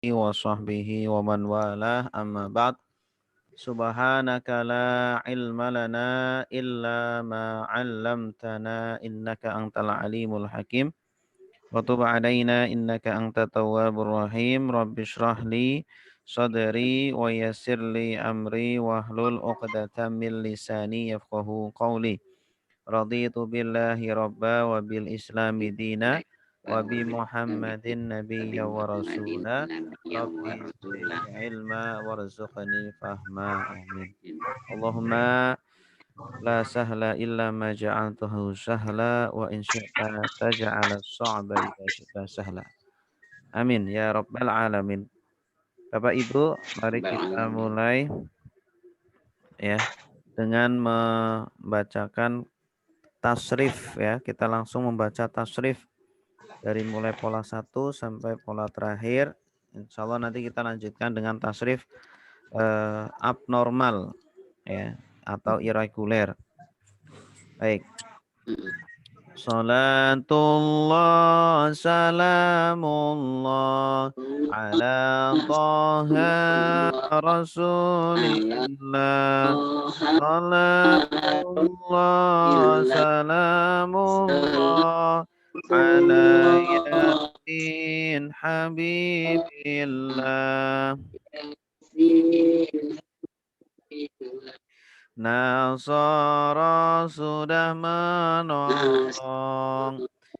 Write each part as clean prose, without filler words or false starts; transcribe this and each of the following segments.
wa sahbihi wa man walah amma ba'd. Subhanaka la ilma lana illa ma 'allamtana innaka antal alimul hakim. Wa tub 'alaina innaka antat tawwabur rahim. Rabbi shrah li sadri wa yassir li amri wahlul 'uqdatam min lisani yafqahu qawli. Raditu billahi rabba wa bil islami dina wa bi Muhammadin nabiyya wa rasula. Rabbi zidni ilma warzuqni fahma. Amin. Allahumma la sahla illa ma ja'altahu sahla wa in syi'ta taj'ala as-sa'ba idza syi'ta sahla. Amin ya rabbal alamin. Bapak Ibu, mari kita mulai ya dengan membacakan tasrif ya. Kita langsung membaca tasrif dari mulai pola satu sampai pola terakhir. Insya Allah nanti kita lanjutkan dengan tasrif abnormal ya atau irregular. Baik. Salatullah salamullah ala taha rasulillah. Salatullah salamullah ala yasin habibillah. Nasara sudah menolong,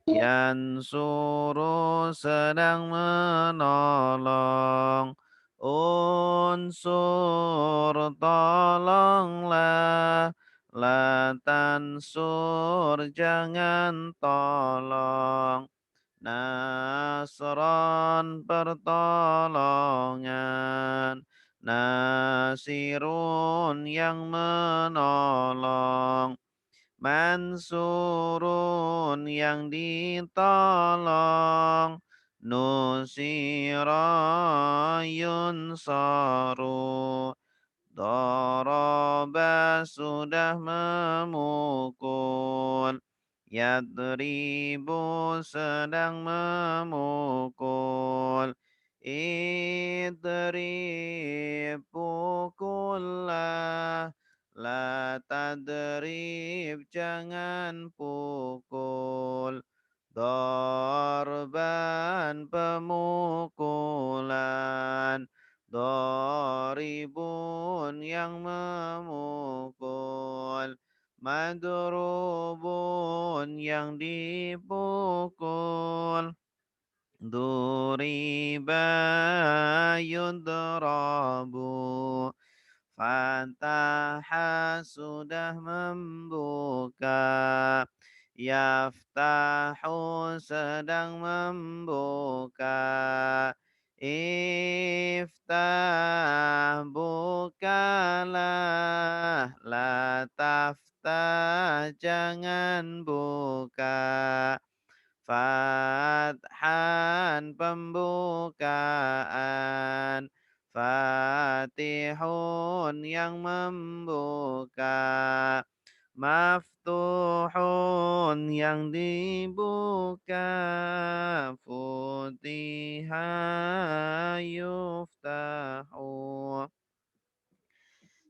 Yansuru sedang menolong, unsur tolonglah, la tansur jangan tolong, nasron pertolongan, nasirun yang menolong, mansurun yang ditolong, nusira yunsaru, daraba sudah memukul, yadribu sedang memukul, idrib pukullah, la tadrib jangan pukul, darban pemukulan, daribun yang memukul, madrubun yang dipukul, duriba yudrabu, fataha sudah membuka, yaftahu sedang membuka, iftah bukalah, la taftah jangan buka, fathan pembukaan, fatihun yang membuka, maftuhun yang dibuka, futiha yuftahu.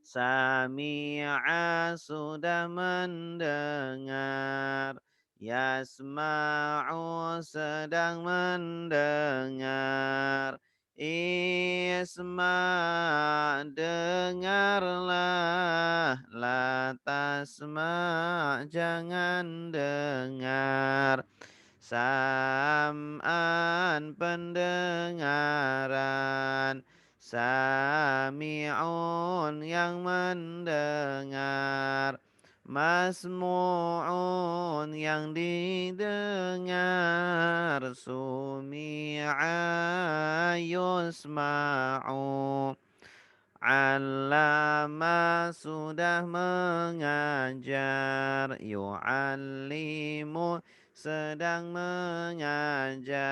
Sami'a sudah mendengar, yasma'u sedang mendengar, isma' dengarlah, la tasma' jangan dengar, sam'an pendengaran, sami'un yang mendengar, masmu'un yang didengar, sumi'a yusma'u, allama sudah mengajar, yu'allimu sedang mengajar,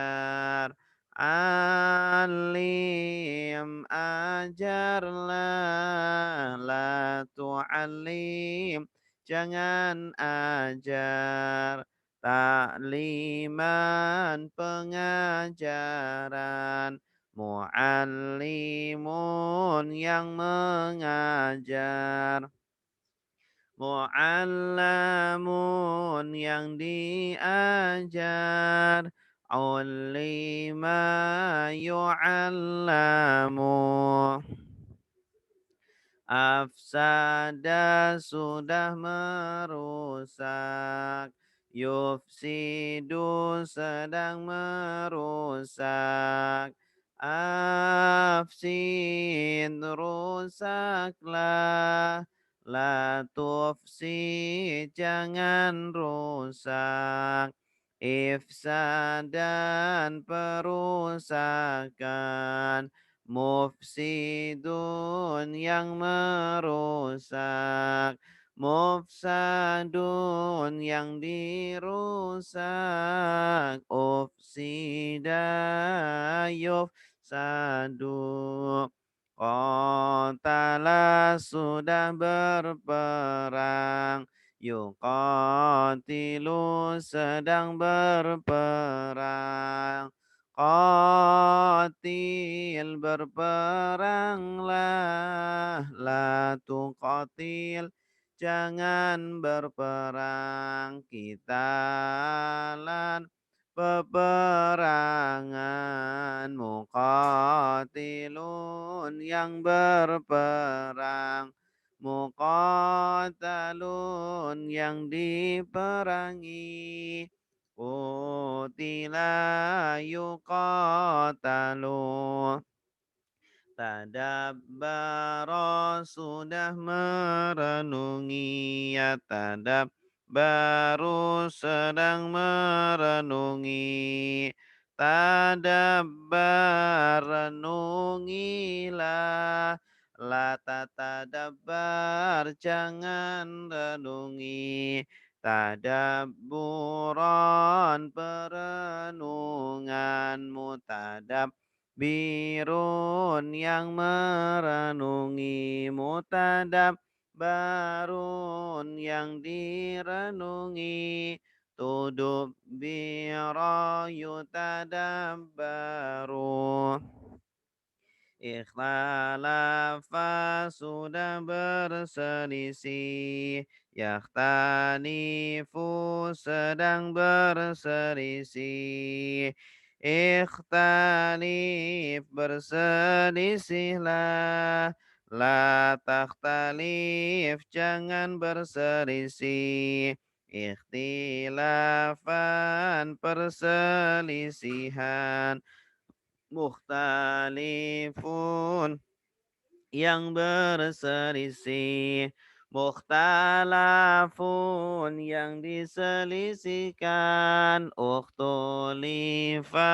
alim ajarlah, la tu'allim jangan ajar, takliman pengajaran, Muallimun yang mengajar. Mu'allamun yang diajar. Ulima yu'allamu. Afsada sudah merusak. Yufsidu sedang merusak. Afsin rusaklah. La tufsi jangan rusak. Ifsadan perusakan. Mufsidun yang merusak. Mufsadun yang dirusak. Ufsida yufsadu. Qatala sudah berperang. Yuqatilu sedang berperang. Qatil berperanglah. La tuqatil jangan berperang. Qitalan peperangan. Muqatilun yang berperang. Muqatalun yang diperangi. Qutila yuqatalu. Tadabbara sudah merenungi. Ya tadabbaru sedang merenungi. Tadabbar renungilah. La tatadabbar jangan renungi. Tadabburan perenunganmu. Birun yang merenungi. Mutadab barun yang direnungi. Tudub biro yutadab baru. Ikhtalafa sudah berselisih. Yakhtanifu sedang berselisih. Ikhtalif berselisihlah. La takhtalif jangan berselisih. Ikhtilafan perselisihan. Mukhtalifun yang berselisih. Mukhtalafun yang diselisihkan. Ukhtulifa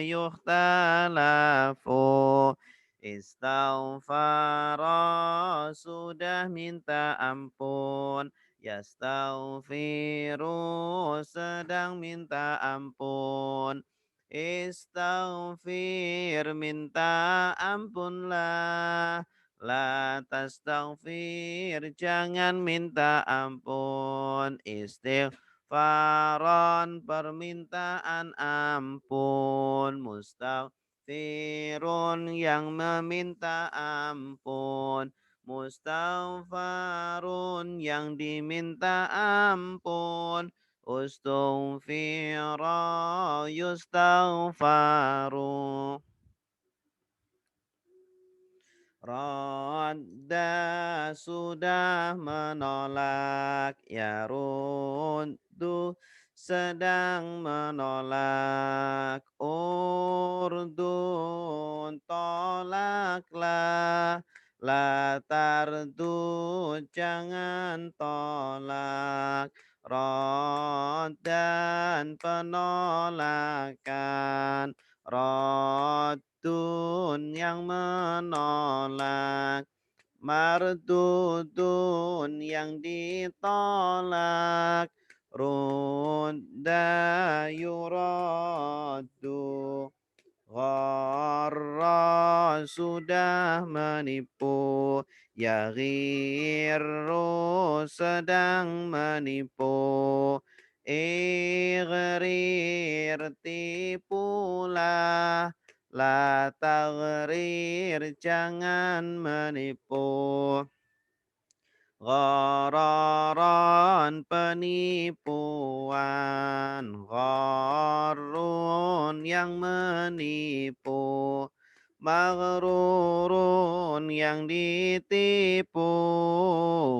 yukhtalafu. Istaghfara sudah minta ampun. Yastaghfiru sedang minta ampun. Istaghfir minta ampunlah. La tastaghfir jangan minta ampun. Istighfaran permintaan ampun. Mustaghfirun yang meminta ampun. Mustaghfarun yang diminta ampun. Ustughfira yustaghfaru. Radda sudah menolak. Ya ruddu sedang menolak. Urdun tolaklah. La tardu jangan tolak. Raddan penolakan. Raddun yang menolak. Mardudun yang ditolak. Rudda yuraddu. Gharra sudah menipu. Yaghirru sedang menipu. Ighrir tipulah. La taghrir, jangan menipu. Ghararan, penipuan. Gharun, yang menipu. Maghrurun, yang ditipu.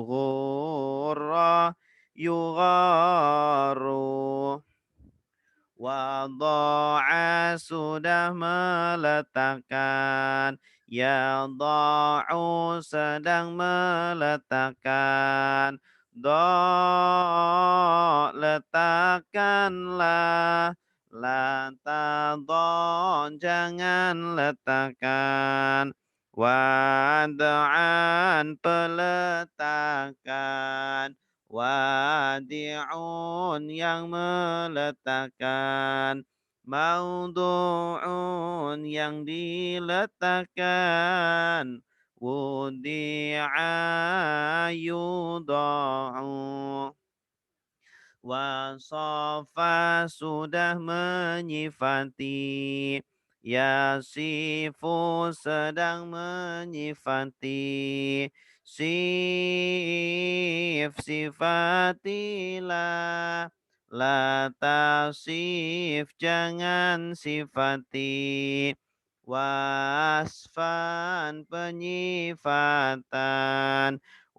Ghurra, yugharu. Wada'a, sudah meletakkan. Yada'u, sedang meletakkan. Letakkanlah. La tadha, jangan letakkan. Wada'an, peletakan. Wadi'un, yang meletakkan. Maudu'un, yang diletakkan. Wudi'a, yudha'u. Wasafa, sudah menyifati. Yasifu, sedang menyifati. Sif, sifatilah. La tasif, jangan sifati. Wasfan, penyifatan.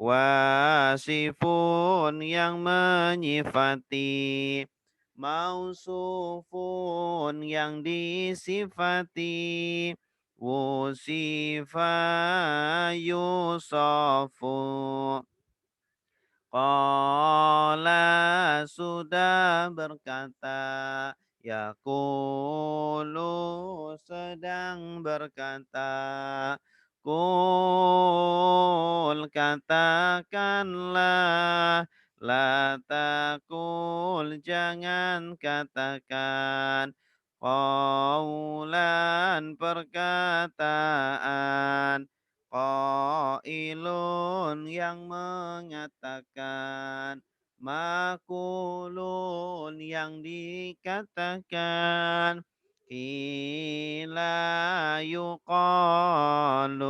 Wasifun, yang menyifati. Mausufun, yang disifati. Wusifa, yusafu. Qala, sudah berkata. Yaqulu, sedang berkata. Qul, katakanlah. La taqul, jangan katakan. Qawlan, perkataan. Qailun, yang mengatakan. Makulun, yang dikatakan. Qila, yuqalu.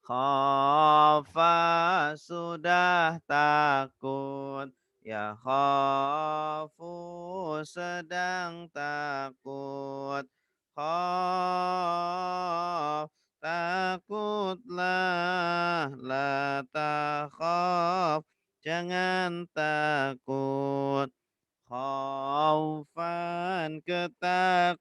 Khafa, sudah takut. Ya khafu, sedang takut. Khaf, takutlah. La takhaf, jangan takut. Khaufan, ketakutan.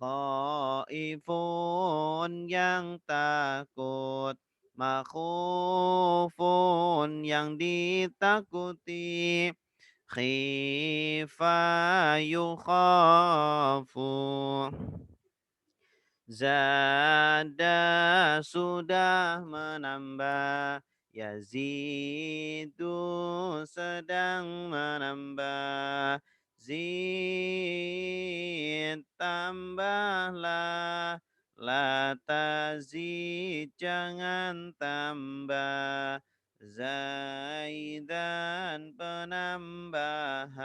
Khaifun, yang takut. Makhufun, yang ditakuti. Khifa, yukhafu. Zada, sudah menambah. Yazidu, sedang menambah. Zid, tambahlah. La tazid, jangan tambah. Zaidan, penambahan.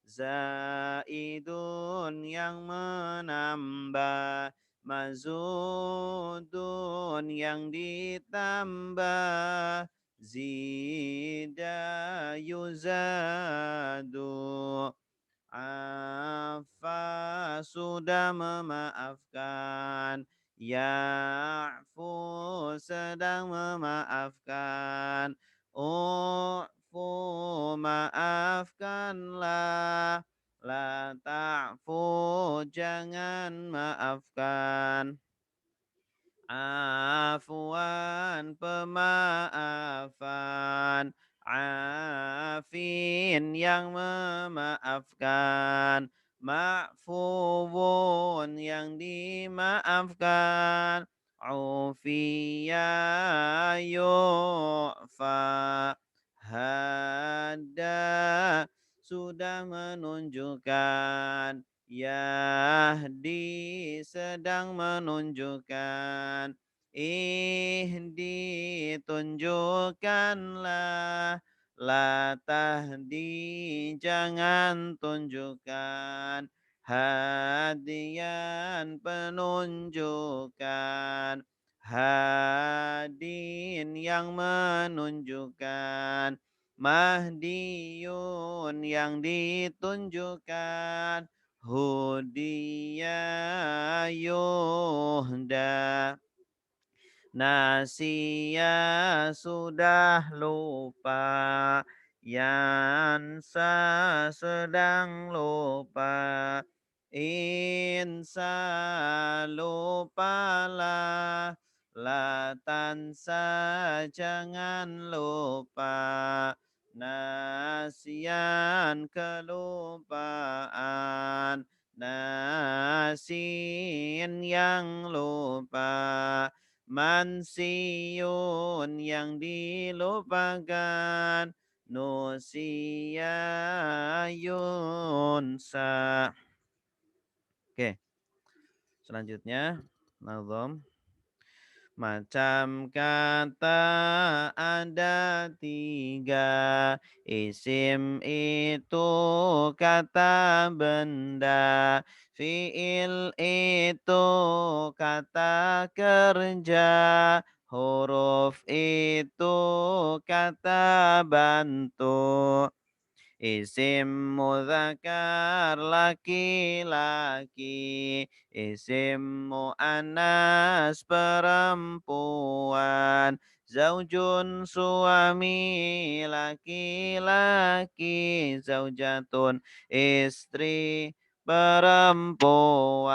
Zaidun, yang menambah. Mazudun, yang ditambah. Zida, yuzadu. Afa, sudah memaafkan. Ya'fu, sedang memaafkan. U'fu, maafkanlah. La ta'fu, jangan maafkan. Afwan, pemaafan. Afin, yang memaafkan. Ma'fuwun, yang dimaafkan. Ufiya, yu'fa. Hada, sudah menunjukkan. Yahdi, sedang menunjukkan. Ihdi, tunjukkanlah. La tahdi, jangan tunjukkan. hadiyan penunjukan, hadin yang menunjukkan, mahdiyun yang ditunjukkan, hudiya yuhda. Nasia sudah lupa, yansa sedang lupa, insa lupalah, la tansa jangan lupa, nasian kelupaan, nasin yang lupa, mansiun yang dilupakan, nusia yunsa. Oke, selanjutnya nazam. Macam kata ada tiga, isim itu kata benda, fiil itu kata kerja, huruf itu kata bantu. Isim muzakkar laki-laki, isim muannas perempuan, zaujun suami laki-laki, zaujatun istri perempuan,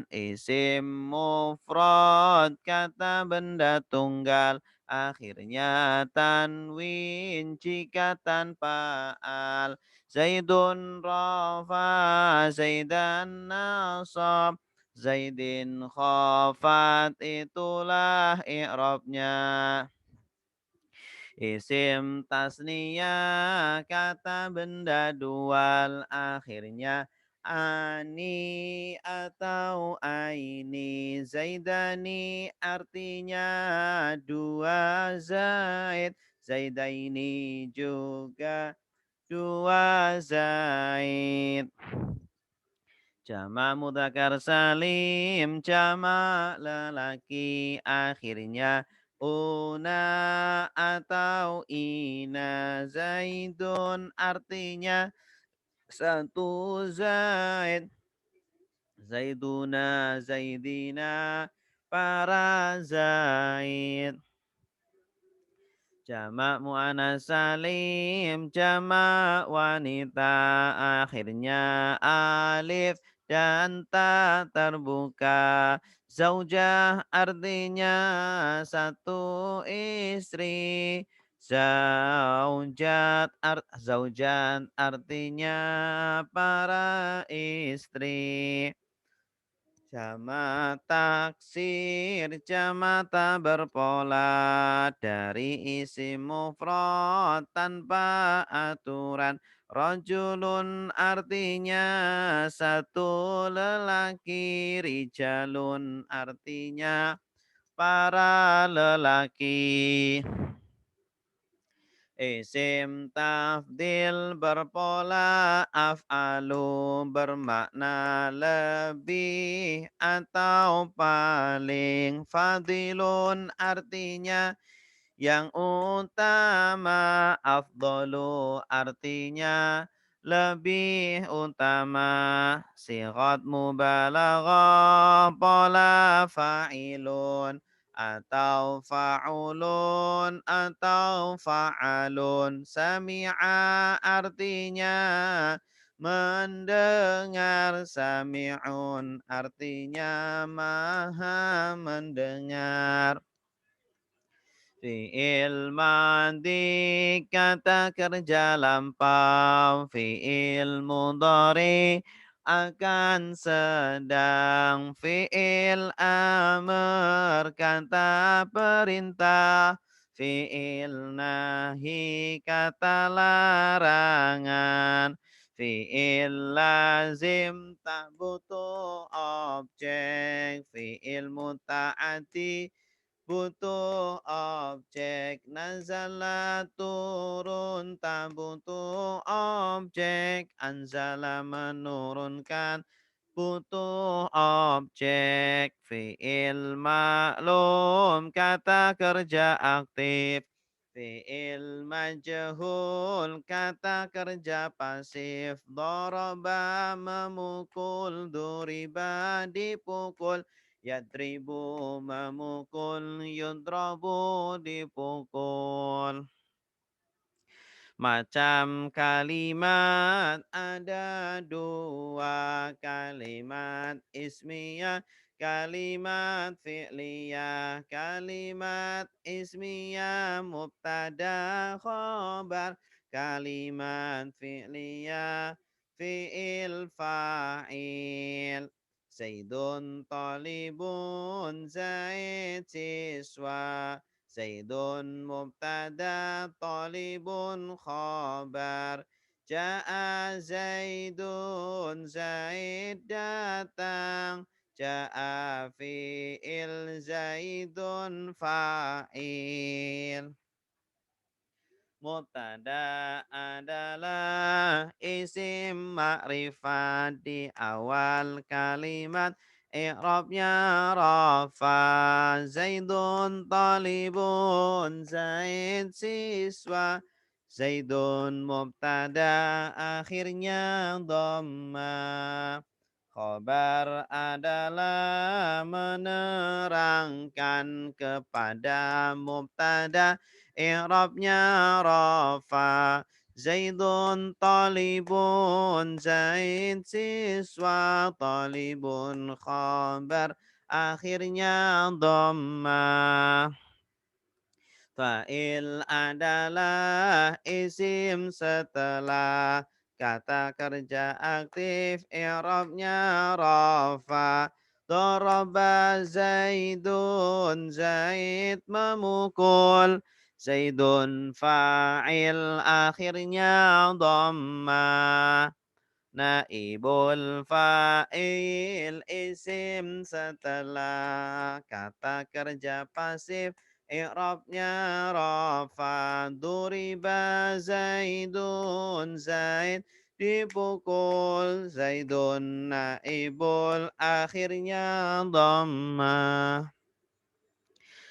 isim mufrad kata benda tunggal, akhirnya tanwin jika tanpa al. Zaidun rafa, Zaidan nasab, Zaidin khafat, itulah i'rabnya. Isim tasniyah kata benda dual, akhirnya ani atau aini, zaidani artinya dua zaid, zaidaini juga dua zaid. Jama mudzakkar salim, jama lelaki, akhirnya una atau ina, zaidun artinya satu zaid, zaiduna, zaidina, para zaid. Jamak muannas salim, jamak wanita, akhirnya alif dan ta terbuka. Zaujah artinya satu istri. Zaujat artinya para istri. Jamak taksir, jamata berpola dari isim mufrad tanpa aturan. Rajulun artinya satu lelaki, rijalun artinya para lelaki. Isim tafdil berpola af'alu bermakna lebih atau paling. Fadilun artinya yang utama, afdalu artinya lebih utama. Sighat mubalaghah pola fa'ilun atau fa'ulun atau fa'alun. Sami'a artinya mendengar, sami'un artinya maha mendengar. Fi'il madi kata kerja lampau, fi'il mudhari akan sedang, fi'il amr kata perintah, fi'il nahi kata larangan, fi'il lazim tak butuh objek, fi'il muta'ati butuh objek, nazala turun, tak butuh objek, anzala menurunkan, butuh objek, fi'il maklum, kata kerja aktif, fi'il majhul, kata kerja pasif, daraba memukul, duriba dipukul, yadribu memukul, yudrabu dipukul. Macam kalimat ada dua, kalimat ismiyah, kalimat fi'liyah, kalimat ismiyah mubtada khobar, kalimat fi'liyah fi'il fa'il. Zaidun talibun, Zaid siswa, Zaidun mubtada, talibun khabar. Ja'a Zaidun, Zaid datang. Ja'a fi'il, Zaidun fa'il. Mubtada adalah isim ma'rifat di awal kalimat, i'rabnya rafa. Zaidun talibun, Zaid siswa, Zaidun mubtada akhirnya dhamma. Khobar adalah menerangkan kepada mubtada, i'rabnya rafa. Zaidun talibun, Zaid siswa, talibun khabar, akhirnya dhamma. Fa'il adalah isim setelah kata kerja aktif, i'rabnya rafa. Daraba Zaidun, Zaid memukul, Zaidun fa'il, akhirnya dhamma. Naibul fa'il isim setelah kata kerja pasif, i'rabnya rafa. Duriba Zaidun, Zaid dipukul, Zaidun naibul, akhirnya dhamma.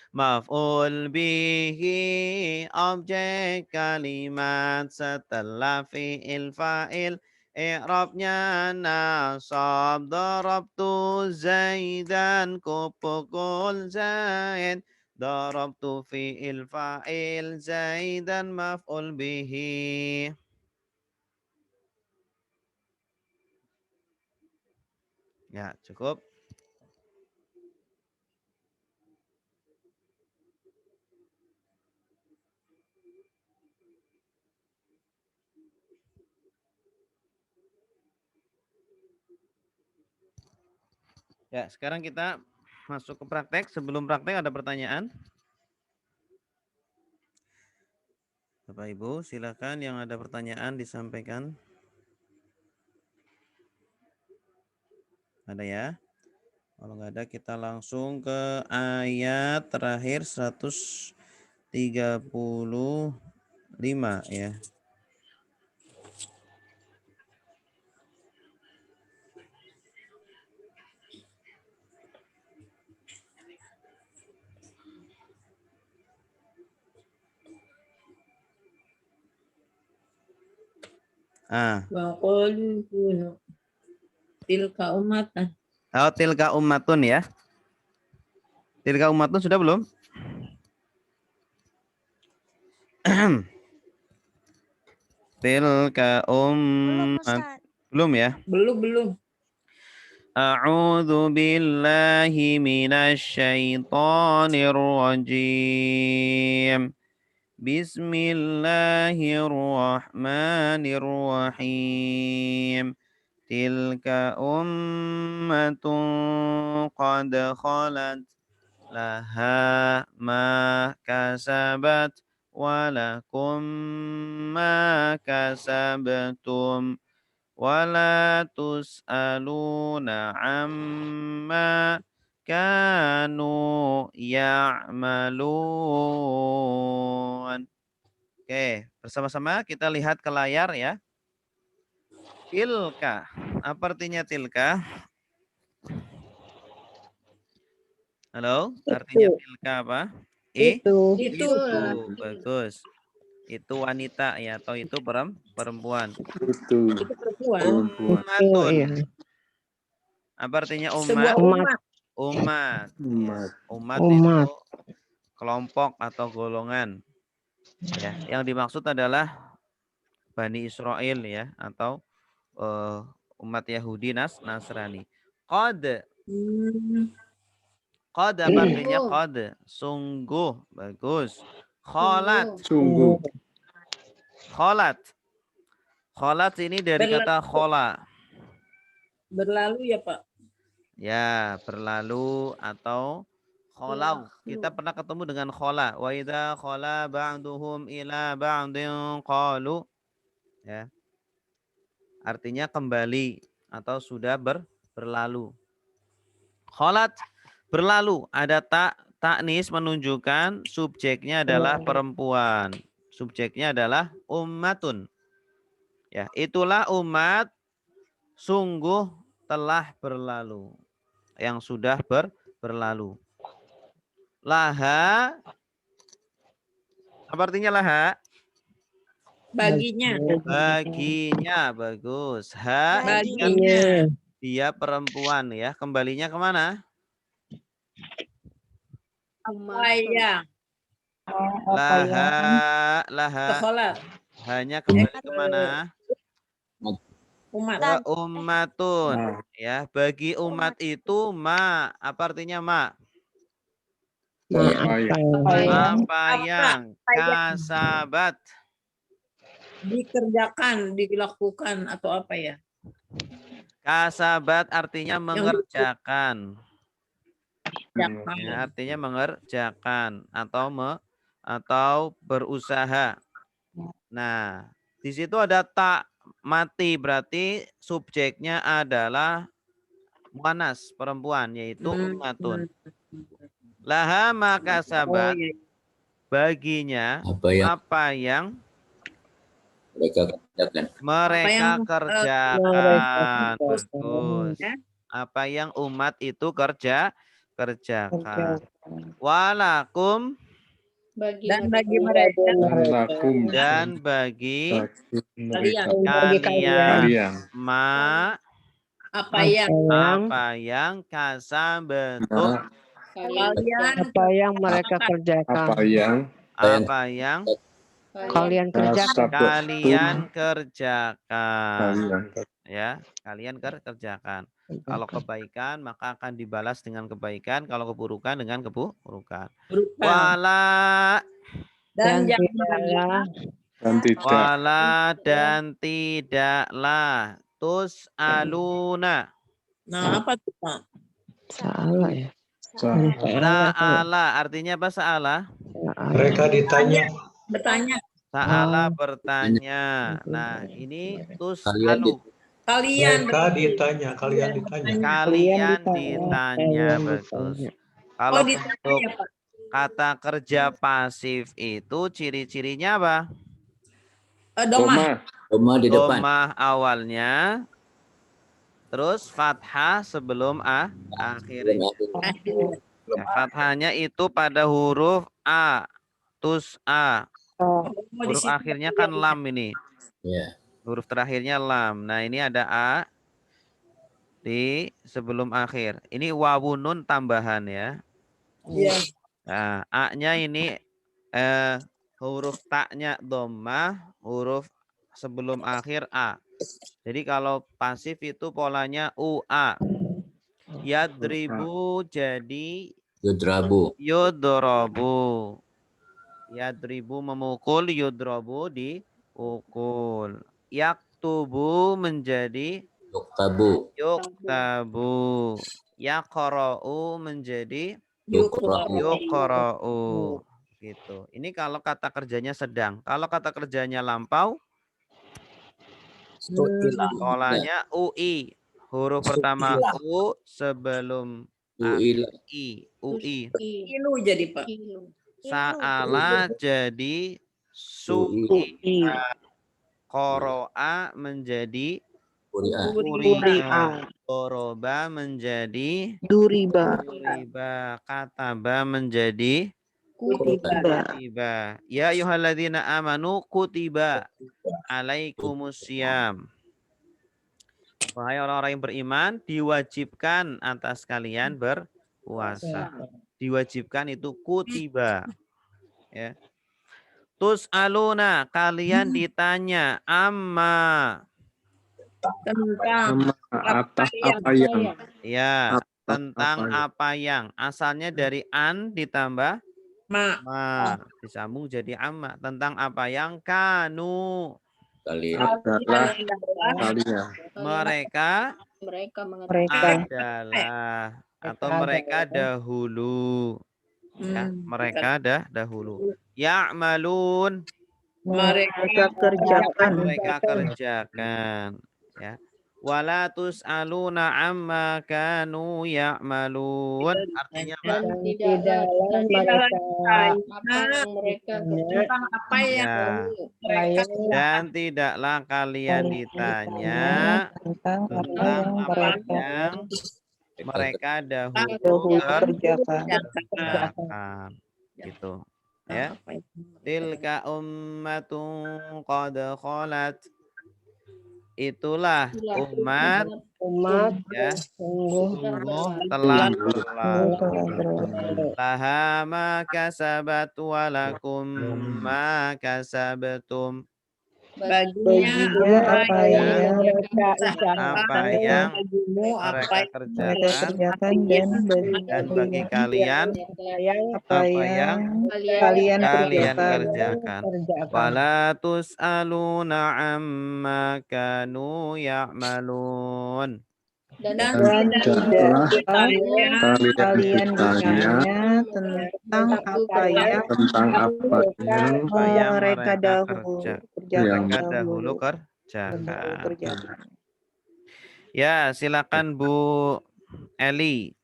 Maf'ul bihi objek kalimat setelah fi'il fa'il, i'rabnya nasab. Darabtu Zaidan, kupukul Zaid. Darabtu fi'il fa'il, Zaidan maf'ul bihi. Ya, cukup. Ya, sekarang kita masuk ke praktek. Sebelum praktek ada pertanyaan? Bapak Ibu, silakan yang ada pertanyaan disampaikan. Ada ya? Kalau nggak ada kita langsung ke ayat terakhir 135 ya. Wa qalu kunu tilka ummatan. Oh, tilka ummatun ya. Tilka ummatun sudah belum? Tilka ummat. Belum ya? Belum. A'udzu billahi minasy syaithanir rajim. Bismillahirrahmanirrahim. Tilka ummatun qad khalat, laha ma kasabat walakum ma kasabtum wala tus'aluna amma kanu ya'malun. Oke, bersama-sama kita lihat ke layar ya. Tilka. Apa artinya tilka? Halo, artinya tilka apa? Itu. Itu. Bagus. Itu wanita ya, atau itu perempuan. Itu Perempuan. Ummatun. Apa artinya Sebuah umat? umat. Umat. Umat itu kelompok atau golongan. Ya, yang dimaksud adalah Bani Israel ya, atau umat Yahudi Nasrani. Qad. Qad apa artinya qad? Sungguh. Bagus. Kholat. sungguh. Kholat. Kholat ini dari kata khola. Berlalu ya Pak. Ya, berlalu atau kholau. Kita pernah ketemu dengan khola. Wa idza khola ba'duhum ila ba'din qalu. Ya. Artinya kembali atau sudah berlalu. Kholat berlalu, ada taknis menunjukkan subjeknya adalah perempuan. Subjeknya adalah ummatun. Ya, itulah umat sungguh telah berlalu. Yang sudah berlalu. Laha, apa artinya laha? Baginya. Baginya, bagus. Baginya. Dia perempuan ya. Kembalinya kemana? Apa yang? Laha. Sekolah. Hanya kembali kemana? Umat. Ke ummatun. Ya, bagi umat itu ma. Apa artinya ma? Apa yang kasabat. Dikerjakan, dilakukan atau apa ya? Kasabat artinya mengerjakan. Ya, artinya mengerjakan atau berusaha. Nah, di situ ada tak mati, berarti subjeknya adalah muannas, perempuan, yaitu ummatun. Laha maka sabat, baginya apa yang mereka kerjakan. Bagus. Apa yang umat itu kerjakan. Walakum, dan bagi mereka dan bagi Kalian. ma apa yang kasabetum, apa yang mereka kerjakan, apa yang kalian kerjakan, ya, kalian kerjakan. Kalau kebaikan maka akan dibalas dengan kebaikan, kalau keburukan dengan keburukan. Wala dan tidak. Wala dan tidaklah tus'aluna. Nah, apa tuh Pak? salah ya. Sa'ala artinya apa sa'ala? Mereka Bertanya. Sa'ala bertanya. Nah, ini tus'alu. Kalian ditanya. Kalian ditanya. Bagus. Kalau untuk kata kerja pasif itu ciri-cirinya apa? Domah. Di depan. Domah awalnya, terus fathah sebelum akhirnya. Ya, fathahnya itu pada huruf A, tus'a. Huruf akhirnya kan lam ini. Ya. Huruf terakhirnya lam. Nah, ini ada A di sebelum akhir. Ini wawunun tambahan ya. Iya. Nah, A-nya ini huruf taknya dhammah, huruf sebelum akhir A. Jadi kalau pasif itu polanya UA. Yadribu jadi Yudrabu. yudrobu. Yadribu memukul, yudrobu dipukul. Yaktubu menjadi Yuktabu. yuktabu. Yaqra'u menjadi Yuqra'u. gitu. Ini kalau kata kerjanya sedang. Kalau kata kerjanya lampau, polanya UI. Huruf pertama U sebelum Su'ila. UI. Ilu jadi Pak. Sa'ala jadi su'ila. Qoro'a menjadi Quri'a. Quri'a. Doroba menjadi Duriba. Duriba. Kataba menjadi Kutiba. Kutiba. Ya ayyuhalladzina amanu kutiba alaikumusiyam. Wahai orang-orang yang beriman, diwajibkan atas kalian berpuasa. Diwajibkan itu kutiba. Ya. Tus'aluna, kalian ditanya amma. Tentang atas yang apa yang Ya, Atas tentang apa apa yang. Asalnya dari an ditambah ma ma. Disambung jadi amma. Tentang apa yang kanu. Kalian. adalah kalian Mereka Mereka. adalah. Atau mereka dahulu. Ya, mereka dahulu. Ya'malun. mereka kerjakan. Mereka kerjakan. Ya. Wala tus'aluna amma kanu ya'malun. Artinya apa? Dan tidaklah mereka tentang apa yang Ya. mereka Dan tidaklah kalian ditanya tentang apa tentang yang apa mereka yang mereka dahulu dahulu kerjakan. kerjakan. Gitu. Ya. Tilka ummatun qad khalat. Itulah umat Umat ya sungguh telah telah berlalu. berlalu. Laha ma kasabat wa lakum ma kasabtum. baginya Apa yang mereka Apa yang mereka kerjakan dan bagi kalian apa yang kalian kerjakan. Wala tus'aluna amma kanu ya'malun. dan tidaklah kalian ditanya tentang apa yang tentang apa yang mereka dahulu Mereka dahulu kerjakan. Ya, silakan Bu Eli.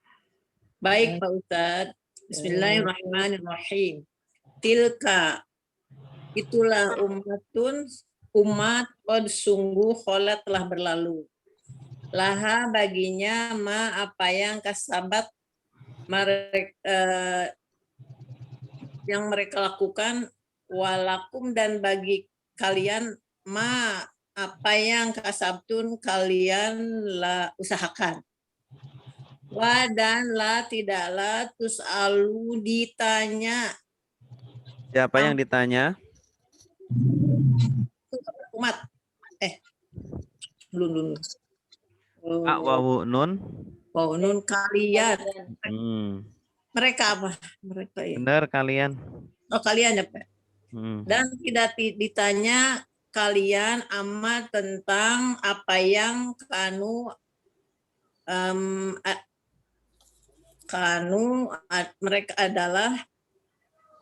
baik Pak Ustadz. Bismillahirrahmanirrahim. Tilka itulah umat qad sungguh kholat telah berlalu. Laha baginya ma apa yang kasabat yang mereka lakukan, walakum dan bagi kalian ma apa yang kasabtun kalian usahakan. Wa dan la tidaklah tus'alu ditanya. Siapa yang ditanya? Umat. Belum. Wawu nun. Wawu nun kalian. Mereka apa? Mereka ya. Benar kalian. Oh kalian ya Pak. Dan tidak ditanya kalian amat tentang apa yang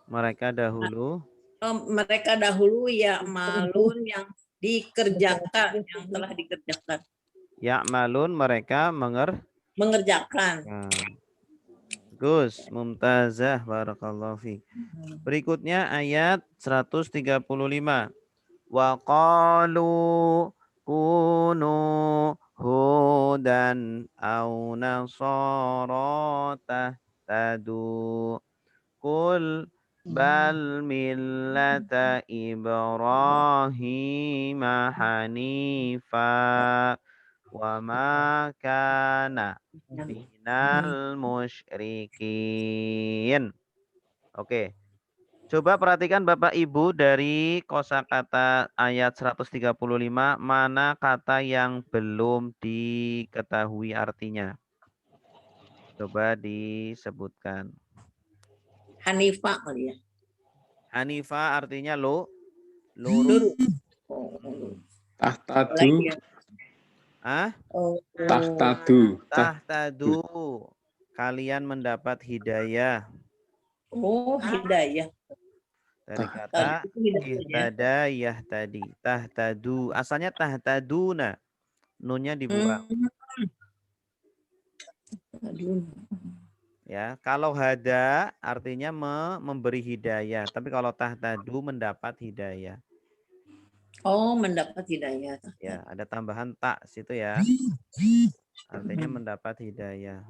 mereka dahulu ya malun yang dikerjakan, yang telah dikerjakan. Ya malun mereka mengerjakan. Gus, mumtazah, barakallahu fiik. Berikutnya ayat 135. Wa qalu kunu hudan au nasara tahtadu. Qul bal millata Ibrahim hanifa wa ma kana minal musyrikin. Oke. Coba perhatikan Bapak Ibu dari kosakata ayat 135 mana kata yang belum diketahui artinya. Coba disebutkan. Hanifa kali ya. Hanifa artinya lurus. tahtadu tahtadu kalian mendapat hidayah. Hidayah. Dari kata ihtada yahtadi. Tahtadu asalnya tahtaduna. Nunnya dibuang. Ya, kalau hada artinya memberi hidayah, tapi kalau tahtadu mendapat hidayah. Oh, mendapat hidayah. Ya, ada tambahan tak situ ya. Artinya mendapat hidayah.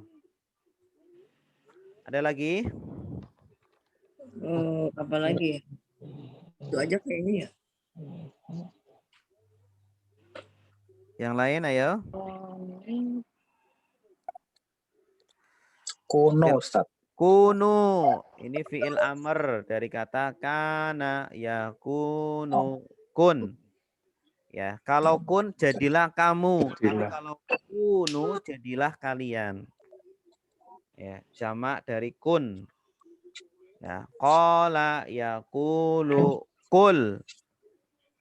Ada lagi? Apa lagi? Itu aja kayaknya ya. Yang lain ayo. Kuno, Ustaz. Kunu. Ini fiil amr dari kata kana ya kunu kun. Ya, kalau kun jadilah kamu, tapi Jadilah. kalau kunu jadilah kalian. Ya, jamak dari kun. Ya, qala yaqulu kul.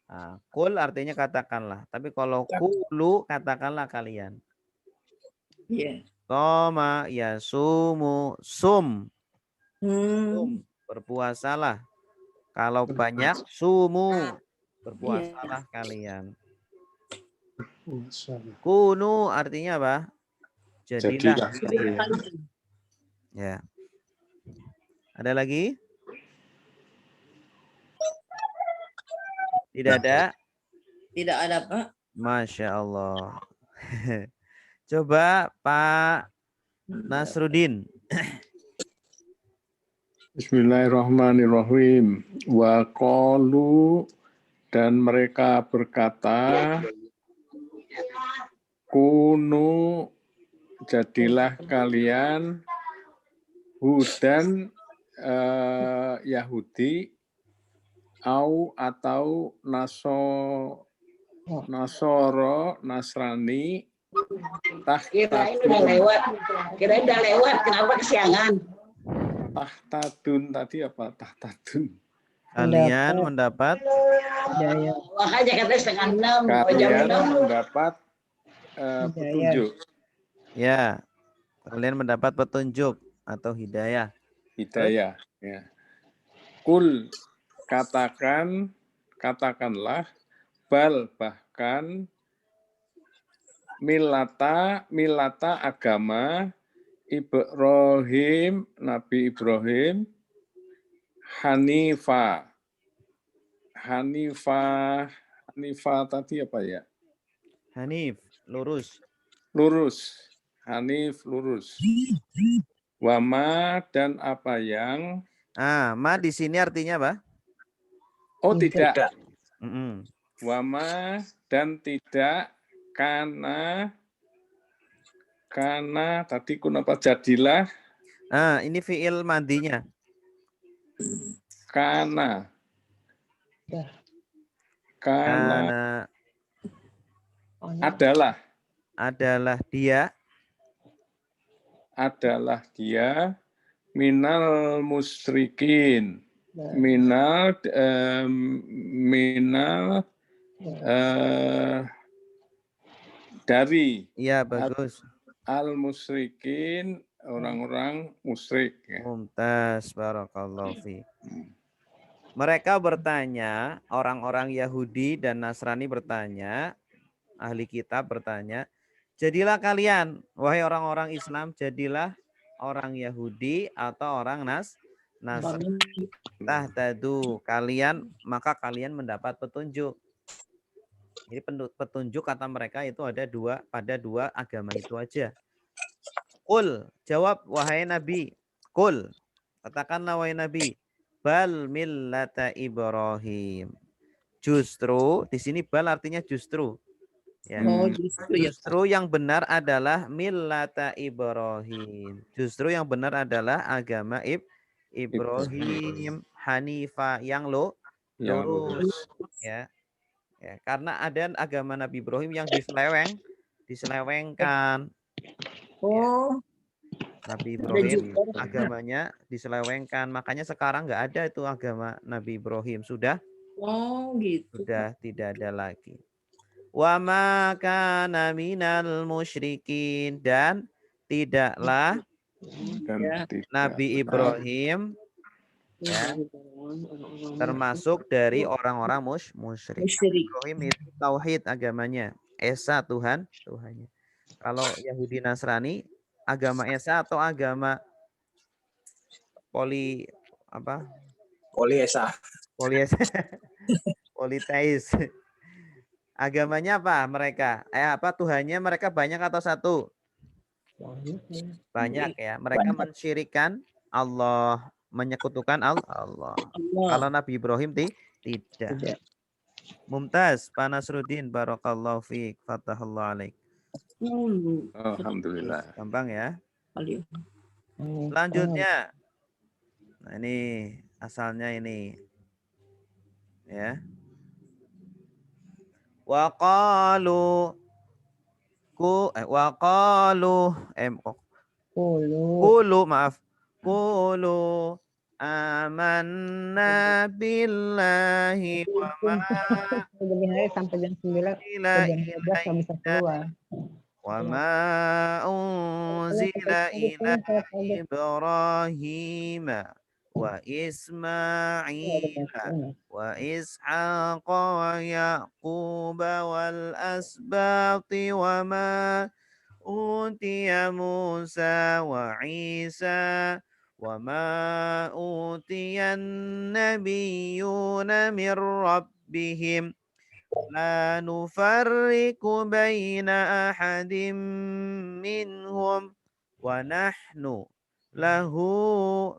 Nah, kul artinya katakanlah, tapi kalau kulu katakanlah kalian. Iya. Soma yasumu sum. Hmm. Berpuasalah. Kalau banyak sumu, berpuasalah Iya. kalian. Kunu artinya apa? Jadilah. Ya. Ada lagi? Tidak ada? Tidak ada, Pak. Masya Allah. Coba Pak Nasruddin. Bismillahirrahmanirrahim. Wa qalu, dan mereka berkata, kunu, jadilah kalian hudan Yahudi atau Nasoro Nasrani Kirain udah lewat, kenapa kesiangan? tahtadun tadi apa tahtadun? Kalian mendapat hidayah. Makanya katanya setengah 6. Kalian mendapat petunjuk. ya. Kalian mendapat petunjuk atau hidayah. Hidayah. Ya. Kul, katakanlah, bal, bahkan, milata agama Ibrahim, Nabi Ibrahim, Hanifah tadi apa ya? Hanif, lurus. Hanif, lurus. Wama, dan apa yang? Ma di sini artinya apa? Oh, tidak. Wama dan tidak karena tadi kenapa jadilah? Ini fiil madinya. Karena adalah dia minal musyrikin. Minal dari. Iya, bagus. Al-musyrikin, orang-orang musyrik. Mumtaz, barakallahu fi. Mereka bertanya, orang-orang Yahudi dan Nasrani bertanya, ahli kitab bertanya, jadilah kalian, wahai orang-orang Islam, jadilah orang Yahudi atau orang Nasrani. Tahtadu, kalian, maka kalian mendapat petunjuk. Jadi petunjuk kata mereka itu ada pada dua agama itu aja. Kul, jawab wahai Nabi. Kul, katakanlah wahai Nabi. Bal millata Ibrahim. Justru, di sini bal artinya justru. Ya. Justru yang benar adalah millata Ibrahim. Justru yang benar adalah agama Ibrahim. Hanifah yang lurus. Ya. Ya, karena ada agama Nabi Ibrahim yang diselewengkan. Oh. Nabi Ibrahim agamanya diselewengkan, makanya sekarang nggak ada itu agama Nabi Ibrahim, sudah gitu. Sudah tidak ada lagi. Wa ma kana minal musyrikin, dan tidaklah Nabi Ibrahim termasuk dari orang-orang musyrik. Ibrahim itu tauhid agamanya, esa Tuhannya. Kalau Yahudi Nasrani agama esa atau agama poli apa? Poliesa. Politeis. Agamanya apa mereka? Apa Tuhannya mereka banyak atau satu? Banyak ya. Mereka mensyirikan Allah, menyekutukan Allah. Kalau Nabi Ibrahim tidak. Mumtaz, Pak Nasruddin, barakallahu fiik, fatahallahu alaik. Alhamdulillah. Gampang ya. Selanjutnya. Nah, ini asalnya ini. Ya. Waqalu maaf. Qulu amanna billahi wa ma sampai jam 9 nggak bisa keluar. wa ma unzila ila Ibrahim wa Ismaila wa Ishaqa wa Yaquba wal asbati wa ma utiya Musa wa Isa wa ma utiya an-nabiyyuna min rabbihim la nufarriqu baina ahadin minhum wa nahnu lahu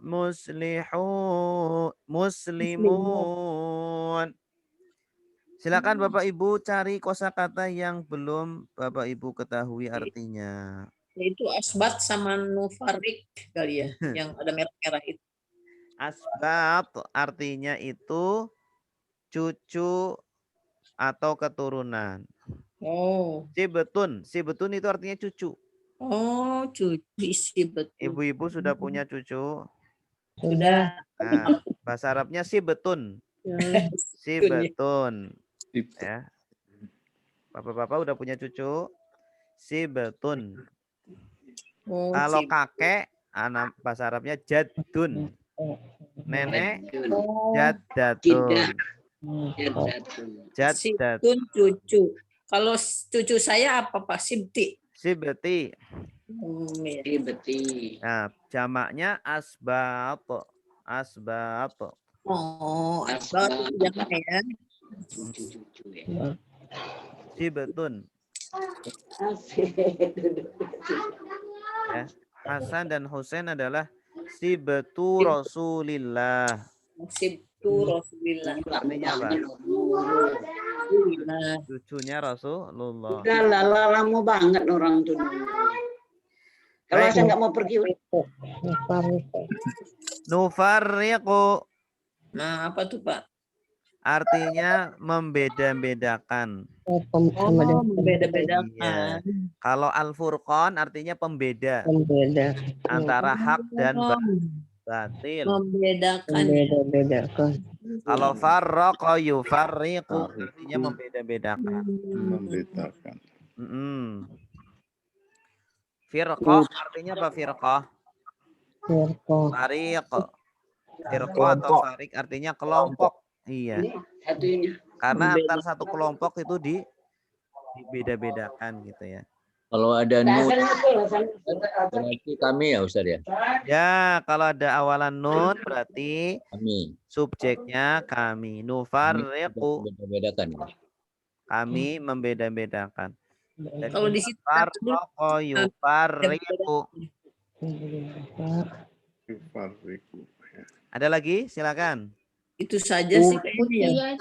muslimun. Silakan Bapak Ibu cari kosakata yang belum Bapak Ibu ketahui artinya. Itu asbat sama nufarik kali ya, yang ada merah-merah itu. Asbat artinya itu cucu atau keturunan. Oh. Sibetun itu artinya cucu. Oh, cucu sibetun. Ibu-ibu sudah punya cucu? Sudah. Nah, bahasa Arabnya sibetun. Sibetun. Ya. Bapak-bapak udah punya cucu? Sibetun. Oh, kalau kakek, anak bahasa Arabnya jadun. Nenek, jaddatun. Sibtun cucu. Kalau cucu saya apa Pak? Sibti. Sibti. Sibti. Nah, jamaknya asbat. Asbat. Oh, asbat jamak ya. Sibtun. Ya, Hasan dan Husain adalah sibtu Rasulillah. Sibtu Rasulillah. Artinya apa? Cucunya Rasulullah. Udah lama banget orang tuh. Kalau saya nggak mau pergi. Nufarriqu. Nah, apa tuh Pak? Artinya membeda-bedakan. Membeda-bedakan. Iya. Kalau al-furqan artinya pembeda. Antara hak dan batil. Membedakan. Kalau farraqa yufarriqu artinya membeda-bedakan. Membedakan. Firqah artinya apa firqah? Fariq. Firqah atau farik artinya kelompok. Iya. Karena antar satu kelompok itu dibeda-bedakan gitu ya. Kalau ada nun berarti kami ya Ustaz ya? Ya, kalau ada awalan nun berarti kami. Subjeknya kami. Nufarriqu. Beda-bedakan. Kami membeda-bedakan. Kalau di situ farraqa yufarriqu. Ada lagi? Silakan. Itu saja sih kayaknya.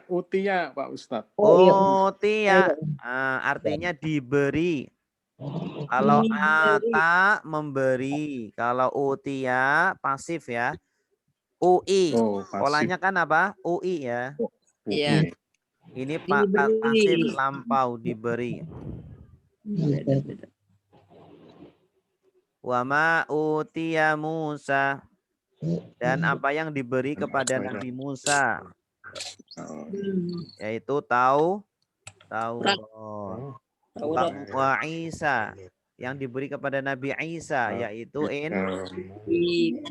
Utia Pak Ustadz. Utia artinya diberi. Kalau ata memberi, kalau utia pasif ya. UI. Polanya kan apa? UI ya. Iya. Ini pasif lampau diberi. Wa ma utiya Musa. Dan apa yang diberi kepada Nabi Musa, yaitu Taurat. Wa Isa, yang diberi kepada Nabi Isa, yaitu Injil.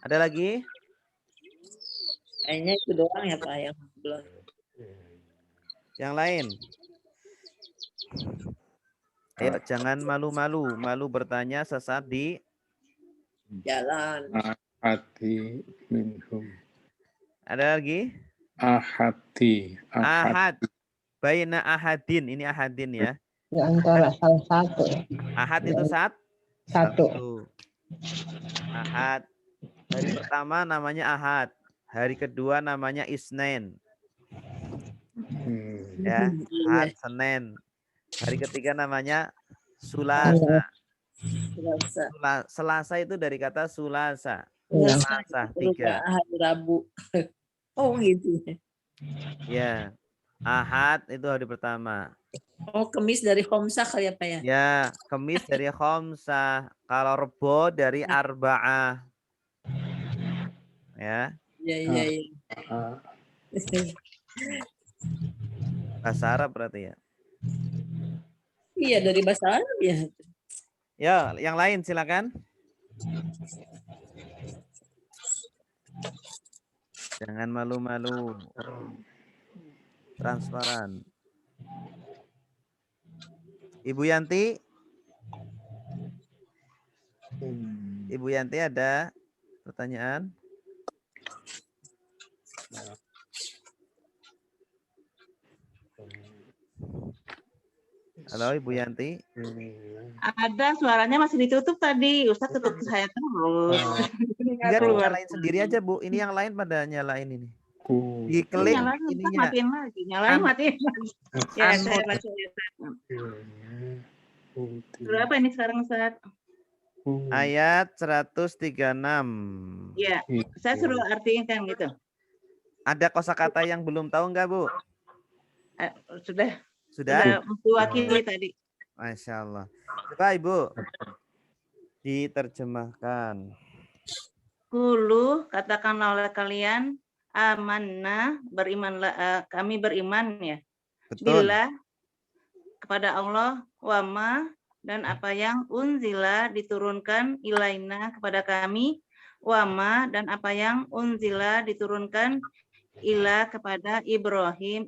Ada lagi? Kayaknya itu doang ya Pak yang belum. Yang lain? Ayo, jangan malu-malu. Malu bertanya sesaat di Jalan. Ahadi minhum. Ada lagi? Ahadi. Ahad. Baina ahadin. Ini ahadin ya. Di antara salah satu. Ahad itu Satu. Ahad. Hari pertama namanya Ahad. Hari kedua namanya Isnin. Ya, Ahad, Senin. Hari ketiga namanya Sulasa. Selasa itu dari kata Sulasa. Selasa 3. Hari Rabu. Oh gitu. Ya. Ahad itu hari pertama. Oh, Kemis dari Khomsah kali apa ya? Ya, Kemis dari Khomsah. Kalau Rebo dari Arba'ah. Ya. Iya. Bahasa Arab berarti ya. Iya, dari bahasa Arab ya. Ya, yang lain silakan. Jangan malu-malu. Transparan. Ibu Yanti? Ibu Yanti ada pertanyaan? Halo Ibu Yanti. Ada, suaranya masih ditutup tadi. Ustaz tutup saya terus. Enggak, nyalain sendiri aja Bu. Ini yang lain pada nyalain ini. Diklik Nyalain, ininya. matiin lagi. Nyalain, matiin lagi. Ya, saya baca ya. Berapa ini sekarang, Ustaz? Ayat 136. Ya, saya suruh artiin kan gitu. Ada kosakata yang belum tahu enggak Bu? Sudah Sudah? mewakili tadi. Masya Allah. Coba Ibu diterjemahkan. Kulu, katakanlah oleh kalian, amanna, berimanlah, kami beriman ya. Betul. Bila kepada Allah, wama, dan apa yang unzila diturunkan ilaina kepada kami, wama, dan apa yang unzila diturunkan ila kepada Ibrahim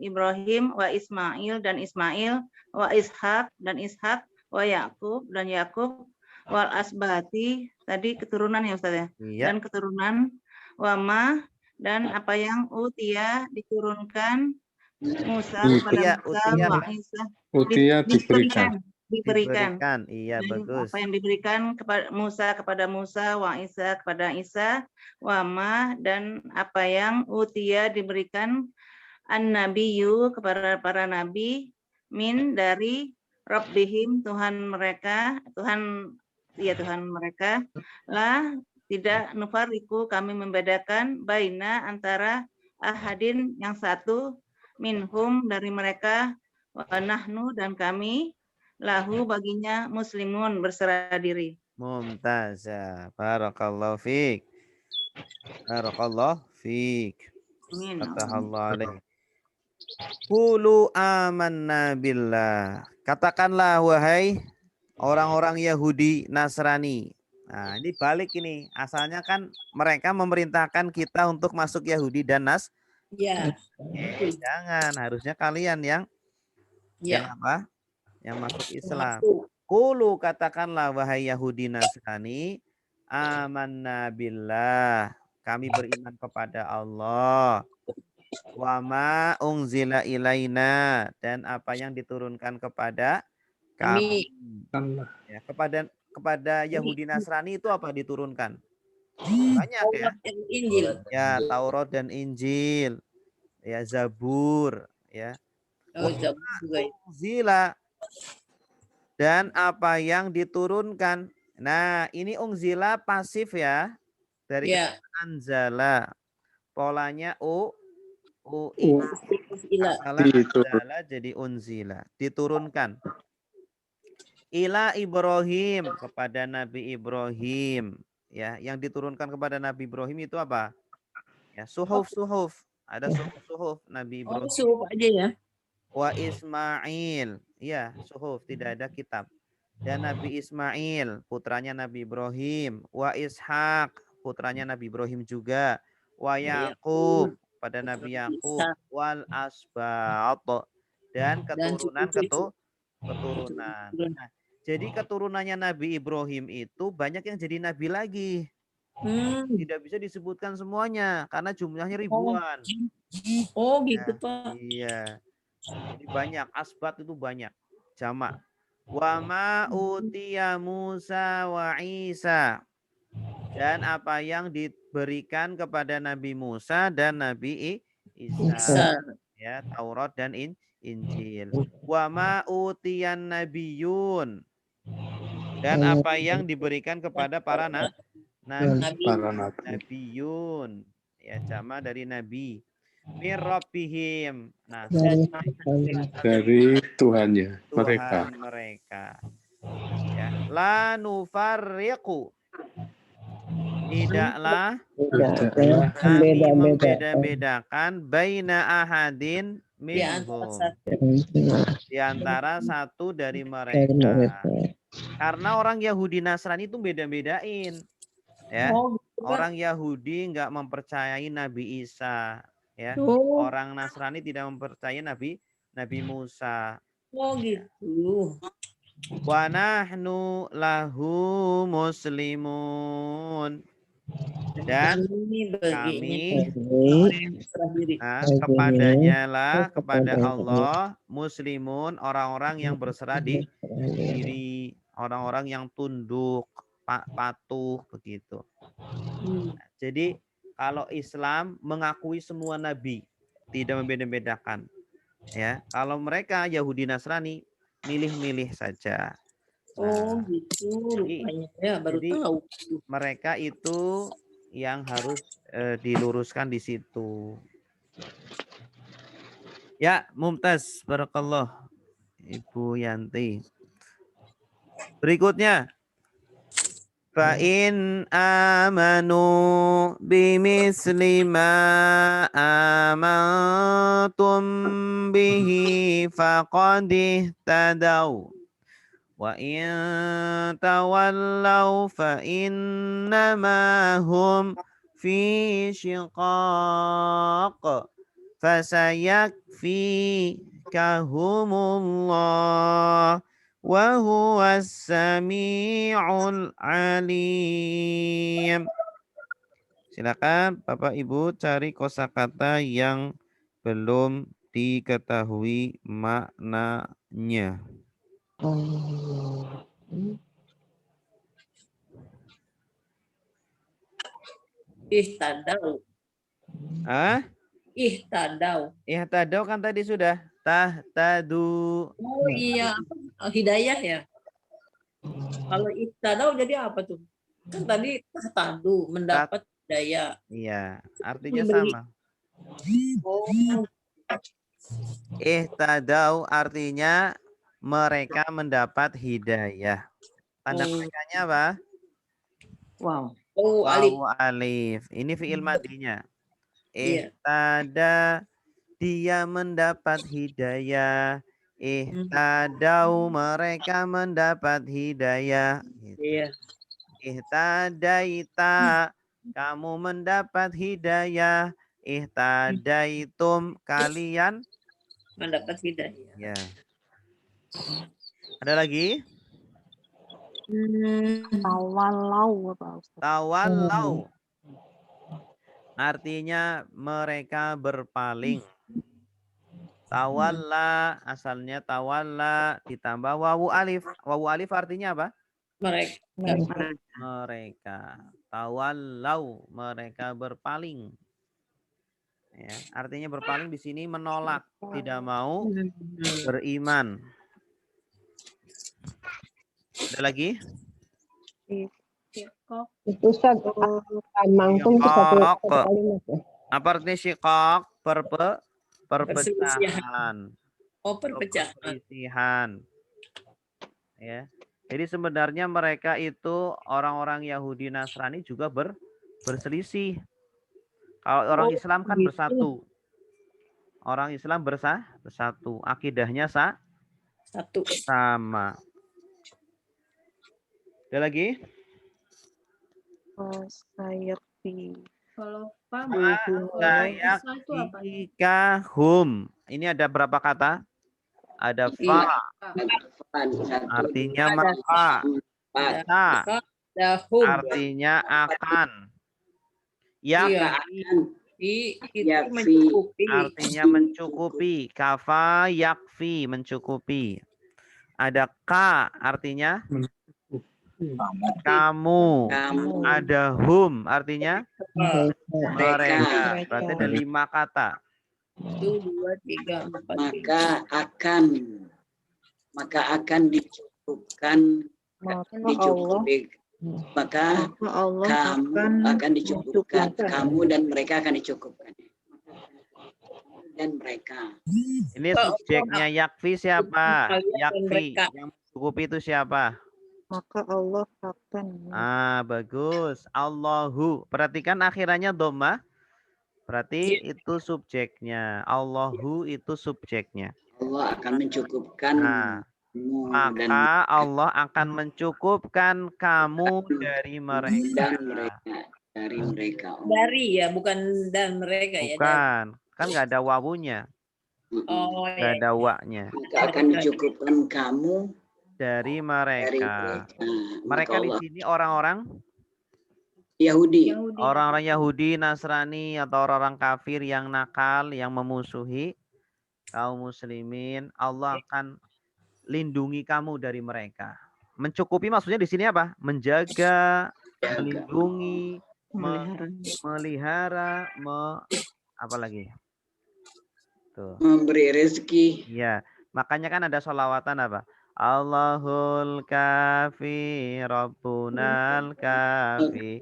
wa Ismail dan Ismail, wa Ishak dan Ishak, wa Yakub dan Yakub, wal asbati, tadi keturunan ya Ustaz ya, Iya. dan keturunan, wama, dan apa yang utia diturunkan Musa kepada Musa, wa Isa, diberikan. Iya, bagus. Apa yang diberikan kepada Musa wa Isa kepada Isa, wama, dan apa yang utia diberikan an-nabiyyu kepada para nabi, min dari Rabbihim, Tuhan mereka, Tuhan mereka, lah tidak nufariku, kami membedakan baina antara ahadin yang satu, minhum dari mereka, wa nahnu dan kami, lahu baginya muslimun berserah diri. Mumtazah. Barakallahu fiik. Barakallahu fiik. Amin. Fatahallahu alaih. Qulu amanna billah. Katakanlah wahai orang-orang Yahudi Nasrani. Nah, ini balik ini. Asalnya kan mereka memerintahkan kita untuk masuk Yahudi dan Ya. Jangan, harusnya kalian yang apa? Yang masuk Islam. Qulu, katakanlah wahai Yahudi Nasrani, amanna billah. Kami beriman kepada Allah. Wa ma unzila ilaina, dan apa yang diturunkan kepada kami. Ya, kepada Yahudi Nasrani itu apa diturunkan? Banyak ya. Injil. Ya, Taurat dan Injil. Ya, Zabur, ya. Oh, Zabur juga. Unzila, dan apa yang diturunkan. Nah, ini unzila pasif ya. Dari kata anzala. Polanya anzala jadi unzila, diturunkan. Ila Ibrahim, kepada Nabi Ibrahim. Ya, yang diturunkan kepada Nabi Ibrahim itu apa? Ya, suhuf. Ada suhuf Nabi Ibrahim. Suhuf aja ya. Wa Ismail. Ya, suhuf, tidak ada kitab. Dan Nabi Ismail, putranya Nabi Ibrahim. Wa Ishak, putranya Nabi Ibrahim juga. Wa Yakub, pada Nabi Yakub. Wal asbat, dan keturunan. Nah, jadi keturunannya Nabi Ibrahim itu banyak yang jadi nabi lagi. Tidak bisa disebutkan semuanya karena jumlahnya ribuan. Oh gitu Ya, Pak. iya. Jadi banyak, asbat itu banyak. Jamak. Wa ma utiya Musa wa Isa. Dan apa yang diberikan kepada Nabi Musa dan Nabi Isa. Bisa. Ya, Taurat dan Injil. Wa ma utiyan nabiyun. Dan apa yang diberikan kepada para Nabi. Para nabi. nabiyun. Ya, jama dari nabi. Mir rabbihim. Nah, Dari Tuhannya Tuhan mereka. mereka. Ya, la nufarriqu. Tidaklah Tidaklah kami Beda-beda. membeda-bedakan baina ahadin Di antara minhum. satu. Di antara satu dari Dari mereka. mereka. Karena orang Yahudi Nasrani itu beda-bedain. Ya. Oh, gitu, Pak. Orang Yahudi nggak mempercayai Nabi Isa. Ya. Oh, Orang Nasrani tidak mempercayai Nabi Musa. oh gitu. Wa nahnu lahu muslimun. Dan Ini kami sendiri. kepadanya lah, kepada Allah, muslimun, orang-orang yang berserah diri, orang-orang yang tunduk, patuh, begitu. Jadi kalau Islam mengakui semua nabi, tidak membeda-bedakan. Ya, kalau mereka Yahudi Nasrani milih-milih saja. Oh gitu, rupanya ya baru jadi tahu. Mereka itu yang harus diluruskan di situ. Ya, mumtaz, barakallah, Ibu Yanti. Berikutnya, fa in amanu bimisli ma amantum bihi faqad ihtadaw. Wa in tawallaw fa innama hum fi shiqaq fasayakfikahumullah wa huwas sami'ul alim. Silakan Bapak Ibu cari kosakata yang belum diketahui maknanya. Ihtadau. Ihtadau. Ihtadau kan tadi sudah. Tahtadu. Oh iya, hidayah ya. Kalau ihtadau jadi apa tuh? Kan tadi tahtadu, mendapat hidayah. Iya, artinya Memberi. sama. Oh, Ihtadau artinya mereka mendapat hidayah. Tanda petiknya apa? wow. Oh, alif. Wawu alif. Ini fi'il madinya. Iya. Ihtada, dia mendapat hidayah. Ihtadau, mereka mendapat hidayah. Iya. Ihtadaita, kamu mendapat hidayah. Ihtadaitum, kalian Mendapat hidayah. ya. Ada lagi? Tawalau apa Ustaz? Tawallau. Artinya mereka berpaling. Tawalla asalnya tawalla ditambah wawu alif. Wawu alif artinya apa? Mereka. Tawallau, mereka berpaling. Ya, artinya berpaling di sini menolak, tidak mau beriman. Ada lagi? Itu Ustaz, mangkum itu satu kalimat ya. Apa artinya syiqaq? Perpecahan. Oh, perpecahan. Perselisihan. Ya. Jadi sebenarnya mereka itu orang-orang Yahudi Nasrani juga berselisih. Kalau orang Islam kan bersatu. Orang Islam bersatu. Akidahnya Satu. sama. Ada lagi? Sayakti. Kalau Pak, Sayakfikahum. Ini ada berapa kata? Ada fa. Artinya maka. Sa. Dahum. artinya akan. Iya. Yakfi Itu Yakfi. mencukupi. artinya mencukupi. Kafa yakfi mencukupi. Ada ka artinya kamu. Kamu. Ada hum artinya mereka. Mereka. Berarti ada 5 kata. 1, 2, 3, 4, 5. Maka akan dicukupkan. Dicukupi. Maka kamu akan dicukupkan. Kamu dan mereka akan dicukupkan. Dan mereka. Ini subjeknya yakfi siapa? Kalian dan Yakfi. mereka. Yang mencukupi itu siapa? Maka Allah akan Bagus. Allahu. Perhatikan akhirannya dhamma. Berarti itu subjeknya. Allahu itu subjeknya. Allah akan mencukupkan. Maka Allah akan mencukupkan kamu dari mereka. Dari mereka. Dari ya, bukan dan mereka ya. Bukan. Kan nggak ada wawunya. Oh, Nggak ada waknya. Maka akan dicukupkan kamu dari mereka. Mereka di Allah. sini orang-orang Yahudi. orang-orang Yahudi, Nasrani, atau orang-orang kafir yang nakal, yang memusuhi kaum muslimin. Allah akan lindungi kamu dari mereka. Mencukupi maksudnya di sini apa? Menjaga, melindungi, melihara, apa lagi? Tuh. Memberi rezeki. Iya, makanya kan ada sholawatan apa? Allahul kafi, Rabbunal kafi,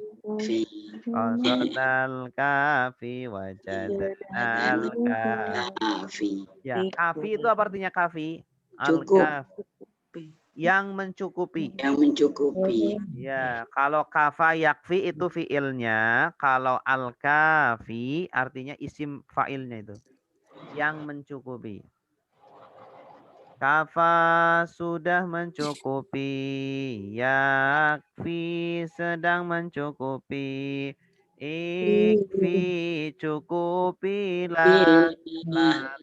Qasadal kafi, wajadnal kafi. Ya, kafi itu apa artinya kafi? Al-kafi. Yang mencukupi. Yang mencukupi. Ya, kalau kafa yakfi itu fiilnya, kalau al-kafi artinya isim fa'ilnya itu. Yang mencukupi. Kafa sudah mencukupi, yakfi sedang mencukupi, ikfi cukupilah,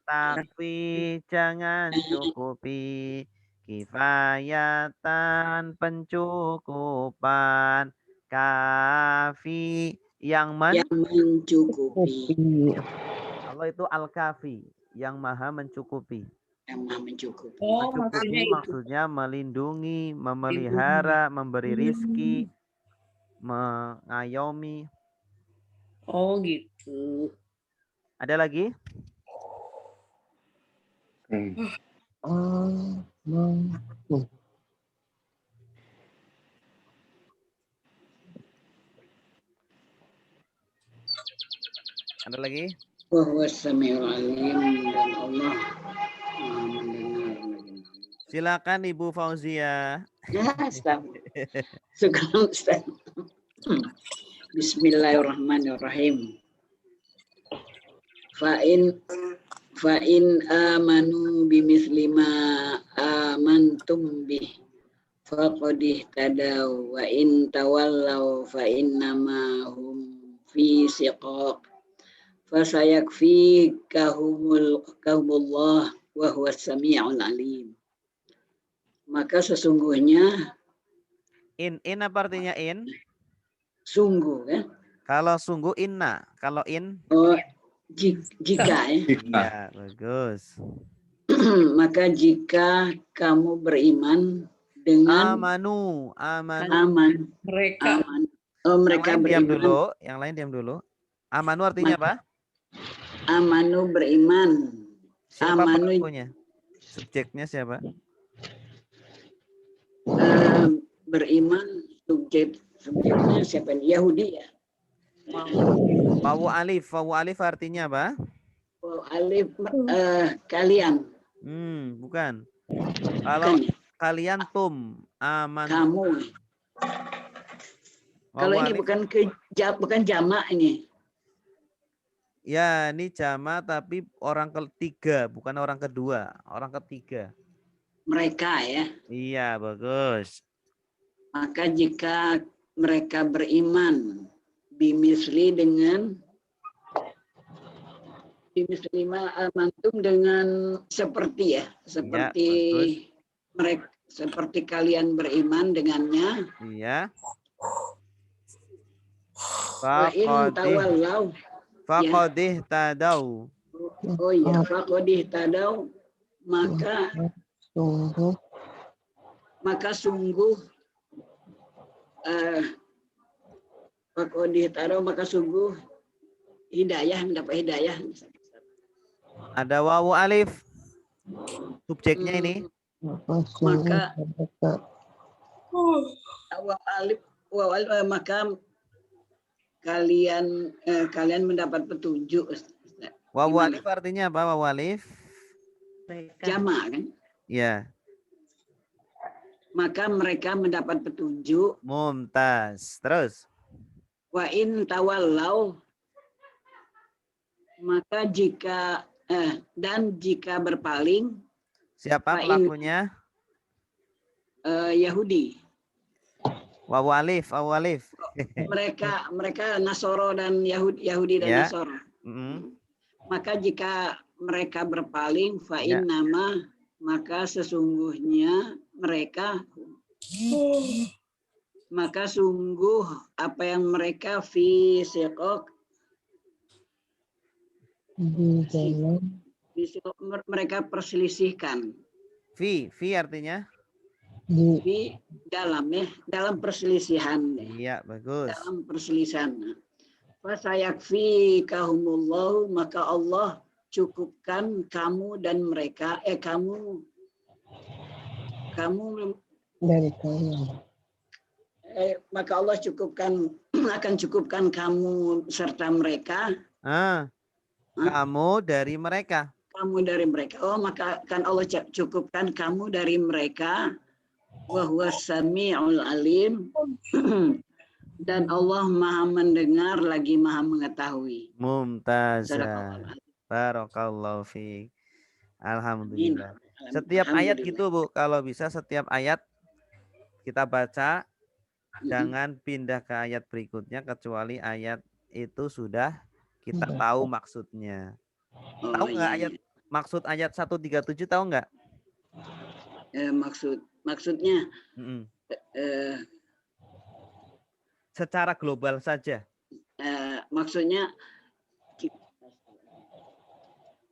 takfi jangan cukupi, kifayatan pencukupan, kafi yang mencukupi. Allah itu al-kafi, yang maha mencukupi. Yang maha mencukupi. Oh, Mencukupi maksudnya melindungi, memelihara, memberi rizki, mengayomi. Oh gitu. Ada lagi? Ada lagi? Wahwas samiul alim, dan Allah Silakan Ibu Fauzia. Bismillahirrahmanirrahim. Fa'in amanu bimithli ma amantum bih faqad tadaw wa in tawallaw fa innama hum fi siqaq fasayakfikahumullah wa huwas sami'ul alim. Maka sesungguhnya In apa artinya in? Sungguh kan? Kalau sungguh inna, kalau in? Oh, jika ya. Ya, bagus. Maka jika kamu beriman dengan aman. Mereka. Aman. Oh, mereka diam beriman. dulu, yang lain diam dulu. Amanu artinya apa? Amanu beriman. Siapa Amanu pelakunya? Subjeknya siapa? Beriman subjeknya siapa? Yahudi ya. Wawu alif artinya apa? Alif kalian. Bukan. Kalau Bukan, ya? kalian aman. Kamu. Kalau ini bukan jamak ini. Ya, ini jamak tapi orang ketiga, bukan orang kedua, orang ketiga. Mereka ya. Iya, bagus. Maka jika mereka beriman bimisli dengan bimisli amantum dengan seperti ya, seperti ya, mereka seperti kalian beriman dengannya. Iya. Wa in tawallau. Faqadih tadau. Oh iya, faqadih tadau, maka Sungguh sungguh faqadih tadau, maka sungguh hidayah, mendapat hidayah. Ada wawu alif. Subjeknya ini. Maka maka kalian mendapat petunjuk. Wawu Gimana? alif artinya apa wawu alif? Jamak kan? Ya. Maka mereka mendapat petunjuk. Mumtaz. Terus. Wa in tawallau, maka jika berpaling. Siapa pelakunya? Yahudi. Wawu alif. Mereka Nasoro dan Yahudi dan Ya. Nasoro. Maka jika mereka berpaling, fa'in nama, maka sesungguhnya mereka, maka sungguh apa yang mereka fi siqaq, mereka perselisihkan. Fi artinya? Di dalam perselisihan. Iya, bagus. Dalam perselisihan. Fasayakfikahumullahu, maka Allah cukupkan kamu dan mereka, kamu dari kalian. Maka Allah akan cukupkan kamu serta mereka. Kamu dari mereka. Kamu dari mereka. Oh, maka akan Allah cukupkan kamu dari mereka. Wa huwas sami'ul alim. Dan Allah Maha mendengar lagi Maha mengetahui. Mumtazah. Barakallahu fiik. Alhamdulillah. Setiap ayat gitu Bu, kalau bisa setiap ayat kita baca, jangan pindah ke ayat berikutnya kecuali ayat itu sudah kita tahu maksudnya. Tahu nggak ayat maksud ayat 137, tahu nggak? Maksudnya secara global saja. Maksudnya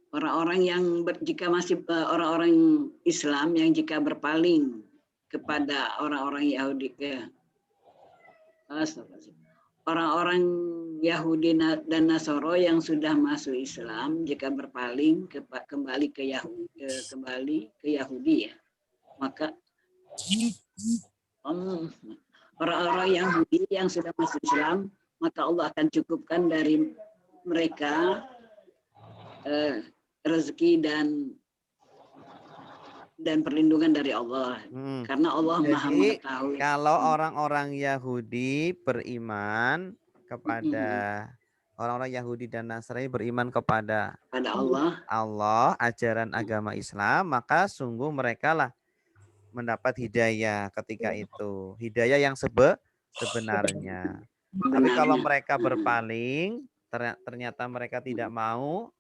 orang-orang yang jika masih orang-orang Islam yang jika berpaling kepada orang-orang Yahudi, orang-orang Yahudi dan Nasoro yang sudah masuk Islam jika berpaling kembali ke Yahudi ya, maka orang-orang Yahudi yang sudah masuk Islam, maka Allah akan cukupkan dari mereka rezeki dan perlindungan dari Allah. Karena Allah Maha mengetahui. Kalau orang-orang Yahudi beriman kepada orang-orang Yahudi dan Nasrani beriman kepada Allah, ajaran agama Islam, maka sungguh mereka lah mendapat hidayah ketika itu. Hidayah yang sebenarnya. Tapi kalau mereka berpaling, ternyata mereka tidak mau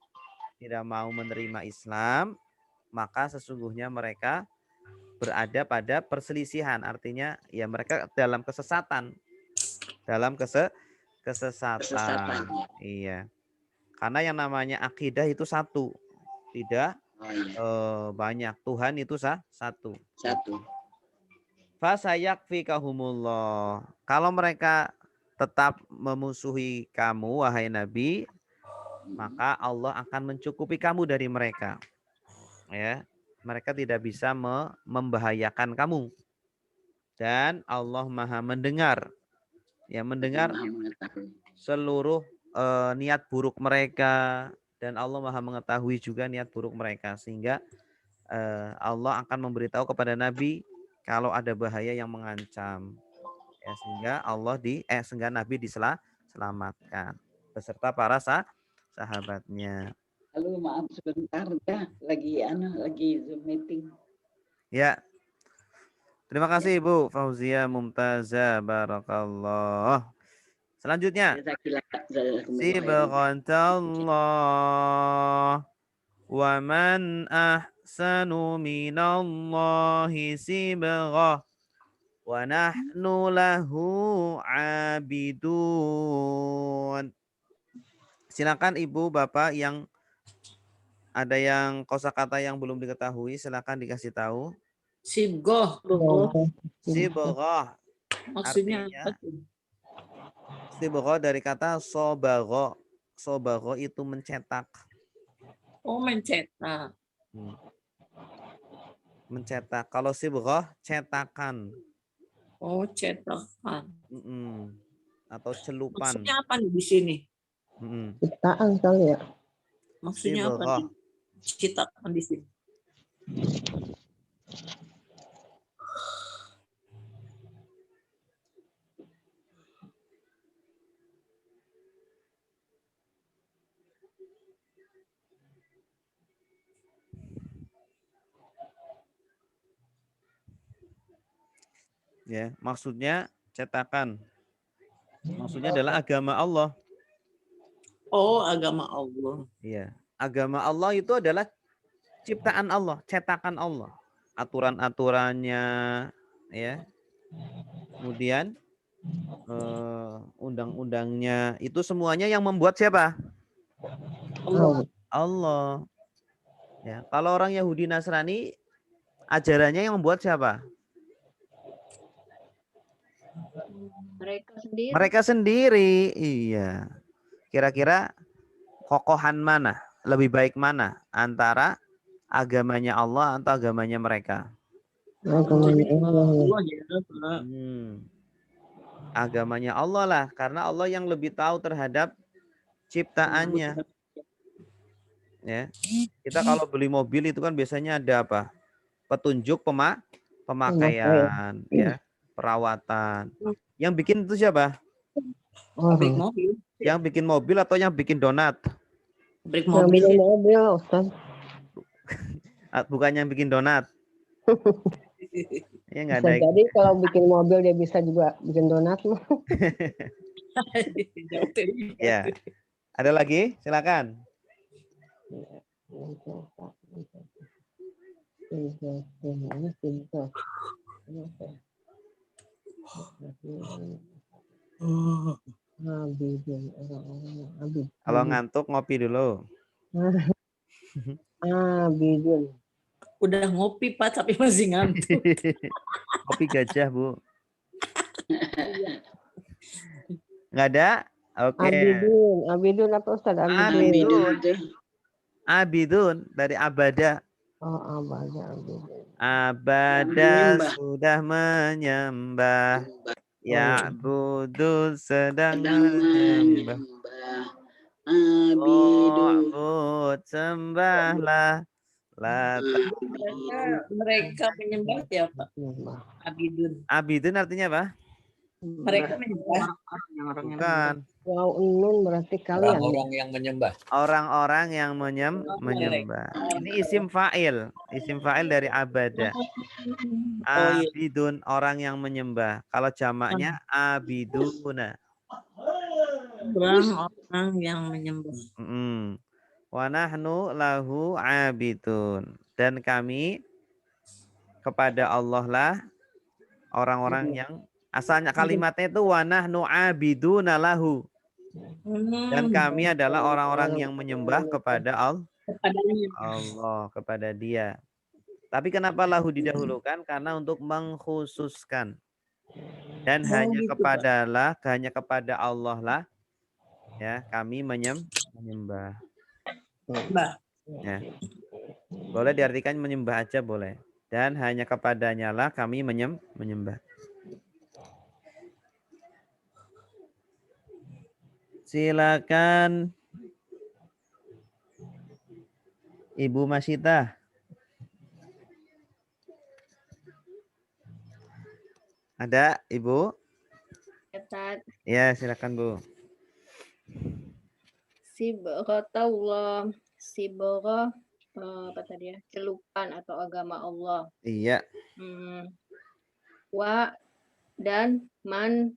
menerima Islam, maka sesungguhnya mereka berada pada perselisihan. Artinya ya mereka dalam kesesatan. Kesesatan. Iya. Karena yang namanya akidah itu satu. Tidak banyak. Tuhan itu satu. Fasayakfikahumullah. Kalau mereka tetap memusuhi kamu, wahai Nabi, maka Allah akan mencukupi kamu dari mereka. Ya, mereka tidak bisa membahayakan kamu. Dan Allah Maha mendengar. Ya, mendengar seluruh niat buruk mereka, dan Allah Maha mengetahui juga niat buruk mereka, sehingga Allah akan memberitahu kepada Nabi kalau ada bahaya yang mengancam, ya, sehingga sehingga Nabi diselamatkan beserta para sahabatnya. Halo, maaf sebentar ya, lagi Zoom meeting. Ya. Terima kasih Ibu Fauzia Mumtazah, barakallah. Selanjutnya, sibghatallah wa man ahsanu minallahi sibghah Wa nahnu lahu abidun. Silakan Ibu, Bapak yang ada yang kosakata yang belum diketahui, silakan dikasih tahu. Sibgoh, loh. Sibghah Maksudnya artinya apa tuh? sibghah dari kata sobagho. Sobagho itu mencetak. Oh, mencetak. Mencetak. Kalau sibghah cetakan. Oh, cetakan. Atau celupan. Maksudnya apa nih di sini? Ciptaan kali ya. Maksudnya apa nih? Ciptaan di sini. Ya, maksudnya cetakan. Maksudnya adalah agama Allah. Oh, agama Allah. Iya, agama Allah itu adalah ciptaan Allah, cetakan Allah. Aturan-aturannya, ya. Kemudian undang-undangnya itu semuanya yang membuat siapa? Allah. Allah. Ya, kalau orang Yahudi Nasrani ajarannya yang membuat siapa? Mereka sendiri. Mereka sendiri. Iya. Kira-kira kokohan mana? Lebih baik mana? Antara agamanya Allah atau agamanya mereka? Agamanya Allah lah. Karena Allah yang lebih tahu terhadap ciptaannya. Ya. Kita kalau beli mobil itu kan biasanya ada apa? Petunjuk pemakaian, ya, perawatan. Yang bikin itu siapa? Pabrik mobil. Yang bikin mobil atau yang bikin donat? Pabrik mobil. Yang bikin mobil, Ustaz. Bukan yang bikin donat. Ya nggak ada. Jadi kalau bikin mobil dia bisa juga bikin donat. Ya. Ada lagi? Silakan. Kalau ngantuk ngopi dulu. Abidun. Udah ngopi Pak tapi masih ngantuk. Kopi gajah Bu. Nggak ada? Oke. Abidun apa Ustaz? Abidun dari abada. Oh, abada. Abada sudah menyembah. Ya'budu sedang menyembah. Abud sembahlah. Mereka menyembah siapa? Abidun. Abidun artinya apa? Mereka menyembah. Bukan. Wow, nun berarti kalian. Orang-orang yang menyembah. Orang-orang yang menyembah. Ini isim fa'il. Isim fa'il dari abada. Abidun, orang yang menyembah. Kalau jamaknya abiduna. Orang-orang yang menyembah. Wa nahnu lahu abidun. Dan kami kepada Allah lah orang-orang yang asalnya kalimatnya itu wa nahnu abiduna lahu. Dan kami adalah orang-orang yang menyembah kepada Allah, kepada Dia. Tapi kenapa lahu didahulukan? Karena untuk mengkhususkan. Dan hanya kepada Allah lah ya kami menyembah. Ya. Boleh diartikan menyembah aja boleh. Dan hanya kepadanya lah kami menyembah. Silakan Ibu Masita. Ada Ibu? Ya, silakan Bu. Sibghatullah, sibghah apa tadi ya? Celupan atau agama Allah. Iya. Wa dan man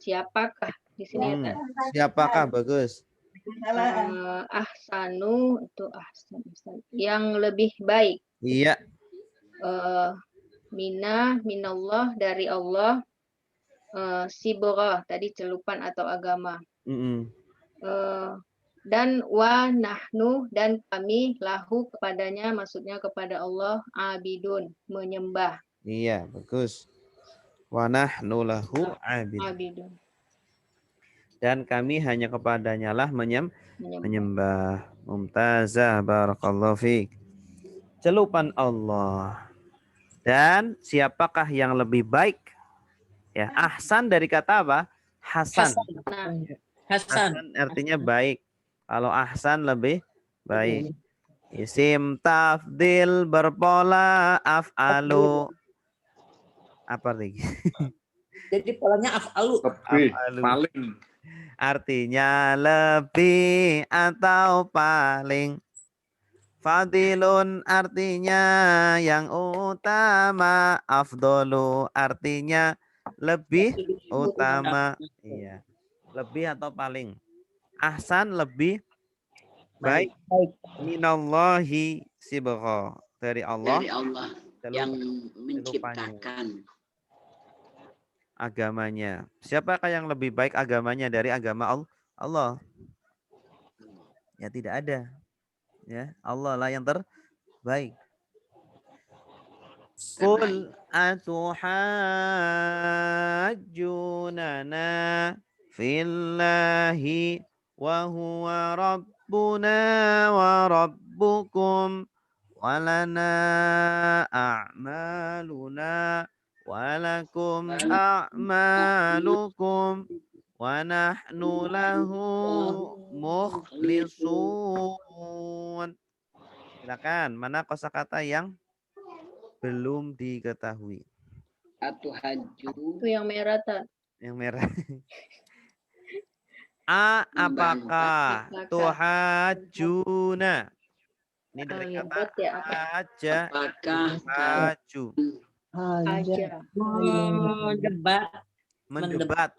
siapakah di sini ya? Siapakah bagus? Ahsanu itu ahsan yang lebih baik. Iya. minallah dari Allah, sibghah tadi celupan atau agama. Eh, dan wa nahnu dan kami lahu kepadanya, maksudnya kepada Allah, abidun menyembah. Iya, bagus. Wa nahnu lahu Abidun dan kami hanya kepadanya lah menyembah. menyembah. Mumtazah, barakallahu fiik. Celupan Allah. Dan siapakah yang lebih baik? Ya, ahsan dari kata apa? Hasan. Hasan artinya baik. Kalau ahsan lebih baik. Isim tafdil berpola af'alu. Apa lagi? Jadi polanya af'alu. Paling. Artinya lebih atau paling. Fadilun artinya yang utama. Afdolu artinya lebih utama. Iya. Lebih atau paling. Ahsan lebih baik. Minallahi sibgha. Dari Allah. Dari Allah yang menciptakan agamanya. Siapakah yang lebih baik agamanya dari agama Allah? Ya tidak ada. Ya, Allah lah yang terbaik. Qul atuhajjunana fillahi wa huwa rabbuna wa rabbukum walana a'maluna walakum a'malukum wa nahnu lahu mukhlisun. Silakan, mana kosakata yang belum diketahui? Atuhajju. Itu yang merah, tak? Yang merah. Apakah tuhajuna? Ini dari kata aja. Haju. Mendebat.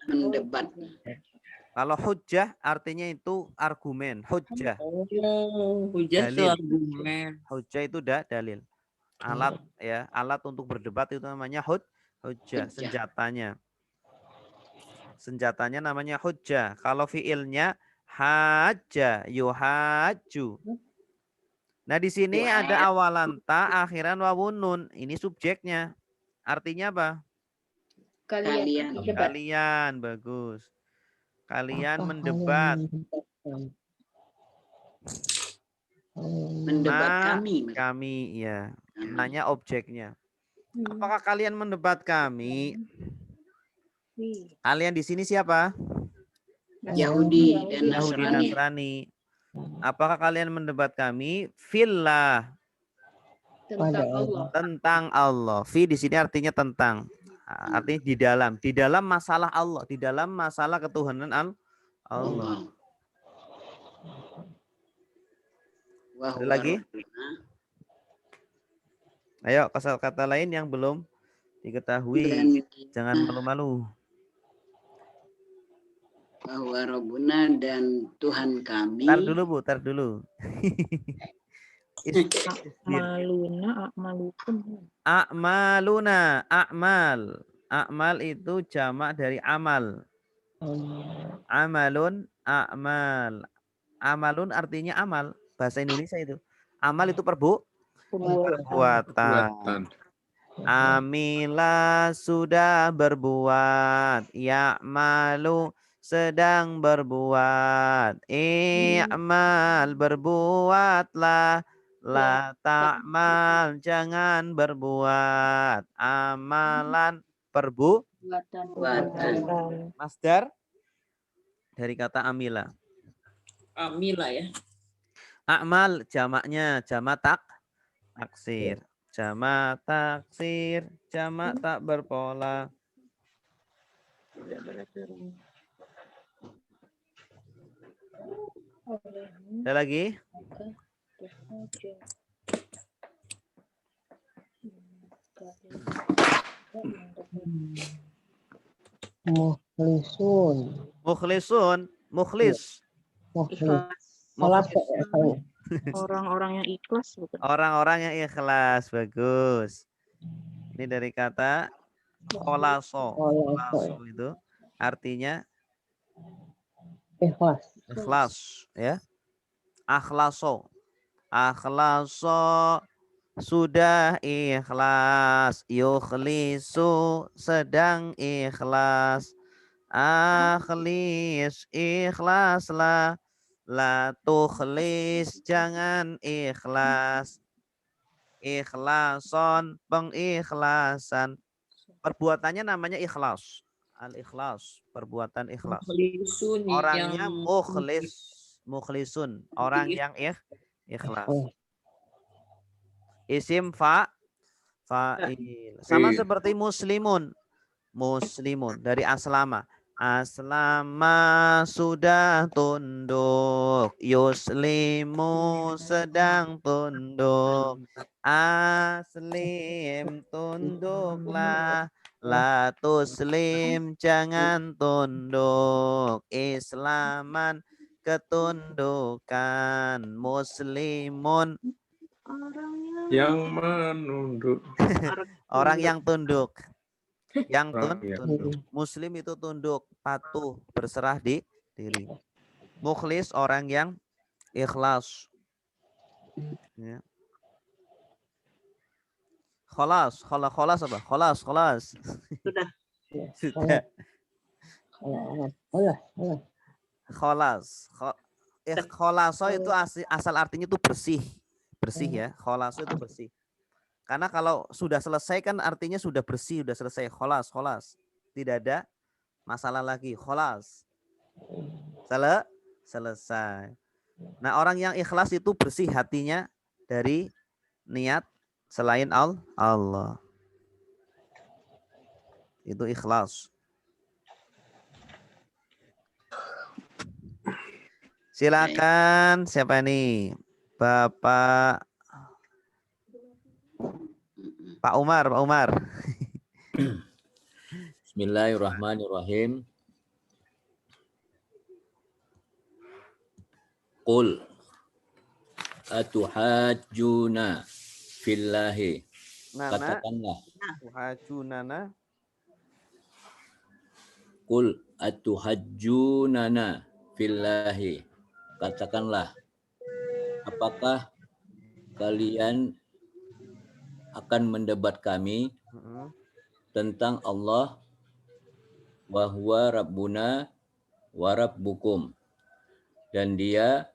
Kalau hujjah artinya itu argumen. Hujjah. Hujjah itu argumen. Hujjah itu dalil. Alat ya, alat untuk berdebat itu namanya hujjah, senjatanya. Senjatanya namanya hujjah. Kalau fiilnya haja, yuhaju. Nah, di sini ada awalan ta, akhiran wawun nun. Ini subjeknya. Artinya apa? Kalian, bagus. Kalian mendebat. Mendebat kami ya. Nanya objeknya. Apakah kalian mendebat kami? Kalian di sini siapa? Yahudi dan Nasrani. Apakah kalian mendebat kami? Fillah. Tentang Allah. Fi di sini artinya tentang. Artinya di dalam masalah Allah, di dalam masalah ketuhanan Allah. Ada lagi? Ayo, kata lain yang belum diketahui. Jangan malu-malu. Bahwa Rabbuna dan Tuhan kami. Tar dulu. A'maluna, a'mal. A'mal itu jamak dari amal. Amalun, a'mal. Amalun artinya amal. Bahasa Indonesia itu. Amal itu perbuatan. Amila sudah berbuat. Ya'malu sedang berbuat. I'mal berbuatlah. La ta'mal jangan berbuat. Amalan perbuatan. Masdar dari kata amila. Amila ya. A'mal jamaknya jamak taksir. Jamak taksir, jamak tak berpola. Ada lagi? Mukhlis. Orang-orang yang ikhlas. Orang-orang yang ikhlas, bagus. Ini dari kata kholaso. Kholaso itu artinya ikhlas, ya. Akhlaso. Akhlaso sudah ikhlas, yukhlisu sedang ikhlas. Akhlis ikhlaslah, la tukhlis jangan ikhlas. Ikhlason pengikhlasan. Perbuatannya namanya ikhlas. Al-ikhlas, perbuatan ikhlas. Orangnya mukhlis, mukhlisun, orang yang ikhlas. Isim fa'il. Sama seperti muslimun. Muslimun dari aslama. Aslama sudah tunduk. Yuslimu sedang tunduk. Aslim tunduklah. La tuslim jangan tunduk. Islaman ketundukan. Muslimun yang menunduk. Orang yang tunduk. Yang tunduk. Muslim itu tunduk, patuh, berserah diri. Mukhlis orang yang ikhlas. Ya. Kholas apa? Kholas. Sudah. Sudah. Kholas. Kholaso itu asal artinya itu bersih. Bersih ya. Kholaso itu bersih. Karena kalau sudah selesai kan artinya sudah bersih, sudah selesai. Kholas. Tidak ada masalah lagi. Kholas. Selesai. Nah, orang yang ikhlas itu bersih hatinya dari niat selain Allah. Itu ikhlas. Silakan, siapa nih? Bapak Pak Umar. Bismillahirrahmanirrahim. Qul atuhajjuna fillahi. Katakanlah. Atuhajjunana. Qul atuhajjunana fillahi. Katakanlah, apakah kalian akan mendebat kami tentang Allah wa huwa rabbuna wa rabbukum, dan dia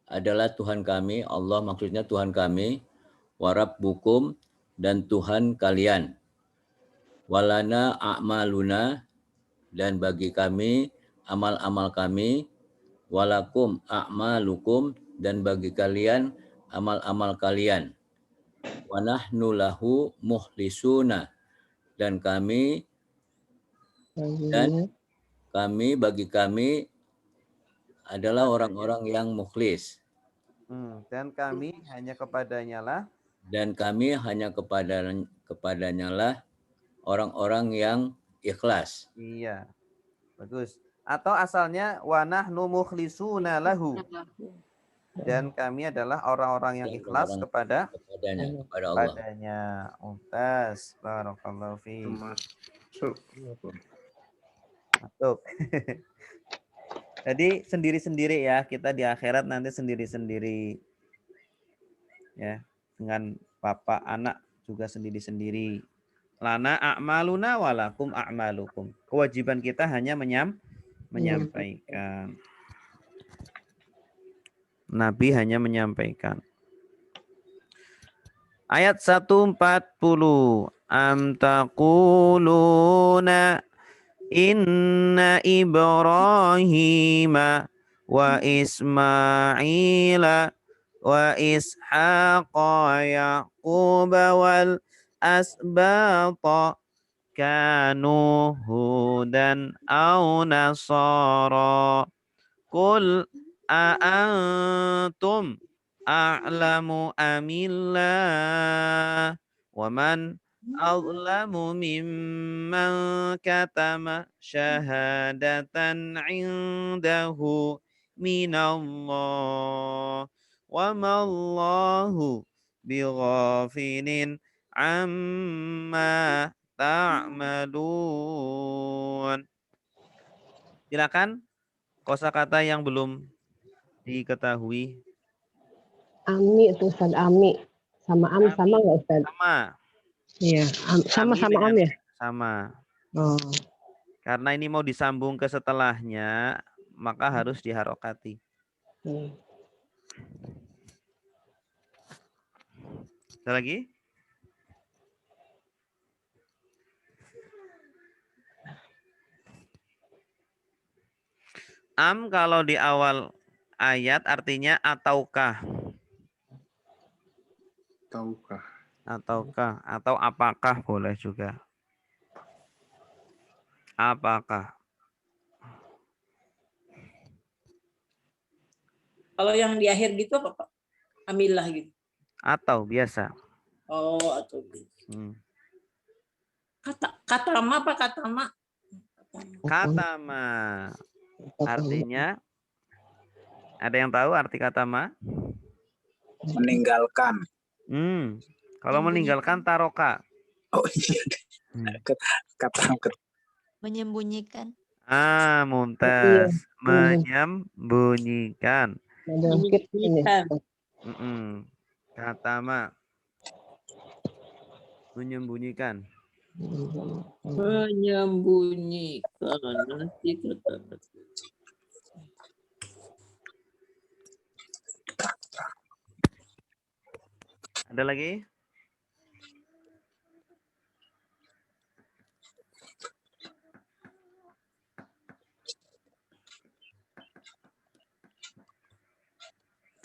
adalah Tuhan kami, Allah maksudnya Tuhan kami, wa rabbukum dan Tuhan kalian, walana a'maluna dan bagi kami amal-amal kami, walakum a'malukum dan bagi kalian amal-amal kalian, wa nahnu lahu mukhlisuna dan kami bagi kami adalah orang-orang yang mukhlis. Dan kami hanya kepadanya lah. Dan kami hanya kepadanya lah orang-orang yang ikhlas. Iya, bagus. Atau asalnya wa nahnu mukhlisuna lahu. Dan kami adalah orang-orang yang ikhlas kepada Allah. Mumtaz. Barakallahu fiik. Masuk. Jadi sendiri-sendiri ya, kita di akhirat nanti sendiri-sendiri. Ya, dengan bapak anak juga sendiri-sendiri. Lana a'maluna walakum a'malukum. Kewajiban kita hanya menyampaikan. Nabi hanya menyampaikan. Ayat 140. Am taquluna inna Ibrahima wa Ismaila wa Ishaqa Yaquba wal asbata kanu hudan aw nasara. Qul a'antum a'lamu amillah wa man azlamu mimman katama syahadatan indahu minallah wa mallahu bighafilin amma ta'malun. Silakan kosakata yang belum diketahui. Ami itu Ustaz, Ami. Sama Am sama nggak Ustaz? Sama. Iya, sama-sama Am ya? Sama. Oh. Karena ini mau disambung ke setelahnya, maka harus diharokati. Ada lagi? Am kalau di awal ayat artinya ataukah. Ataukah atau apakah boleh juga. Apakah. Kalau yang di akhir gitu apa Pak? Amilah gitu. Atau biasa. Oh, atau gitu. Katama apa katama? Katama. Artinya ada yang tahu arti katama? Meninggalkan. Kalau meninggalkan taroka. Oh iya. Kata menyembunyikan. Mumtaz. Menyembunyikan. Katama. Menyembunyikan. Menyembunyikan. Nanti kata. Ada lagi?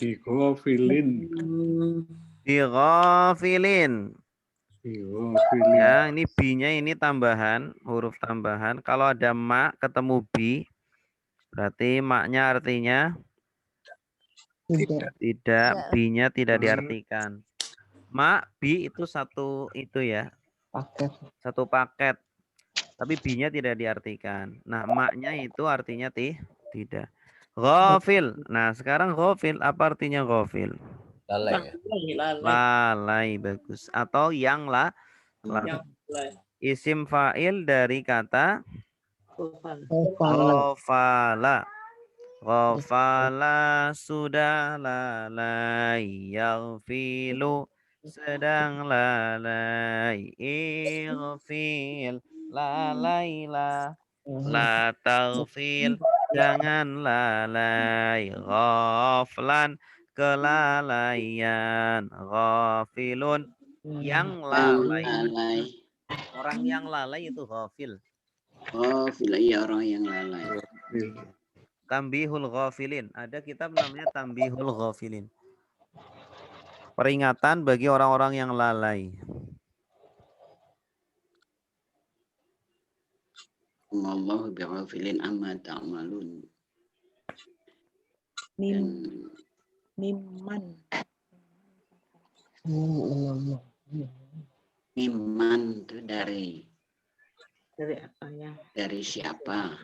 Dighafilin. Dighafilin. Ya, ini B-nya ini tambahan, huruf tambahan. Kalau ada ma ketemu B, berarti maknya artinya tidak, B-nya tidak diartikan. Ma, B itu satu itu ya. Satu paket. Tapi B-nya tidak diartikan. Nah, maknya itu artinya tidak. Ghafil. Nah, sekarang ghafil apa artinya ghafil? Lalai. Lalai, bagus. Atau yang isim fa'il dari kata ghafala. Ghafala sudah lalai. Yaghfilu sedang lalai. Ighfil lalailah. La taghfil jangan lalai. Ghaflan kelalaian. Ghafilun yang lalai. Orang yang lalai itu ghafil. Ghafil, iya orang yang lalai. Tambihul ghafilin. Ada kitab namanya Tambihul ghafilin. Peringatan bagi orang-orang yang lalai. Allahu bighafilin amma ta'malun. Mimman. Mimman itu dari apanya? Dari siapa?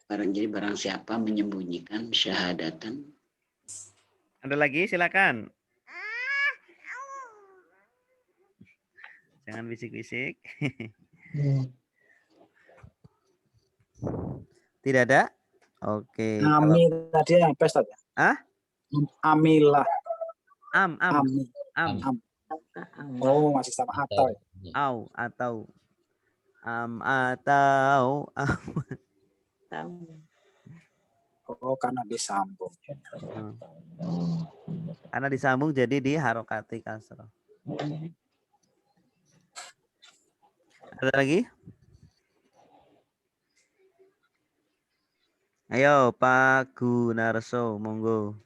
Barang siapa menyembunyikan syahadatan. Ada lagi? Silakan. Jangan bisik-bisik. Tidak ada? Oke. Amil tadi yang apa Ustaz? Amilah. Am. Oh, masih sama atau. Atau. Oh, karena disambung. Karena disambung jadi di harokati kasroh. Ada lagi? Ayo Pak Gunarso, monggo.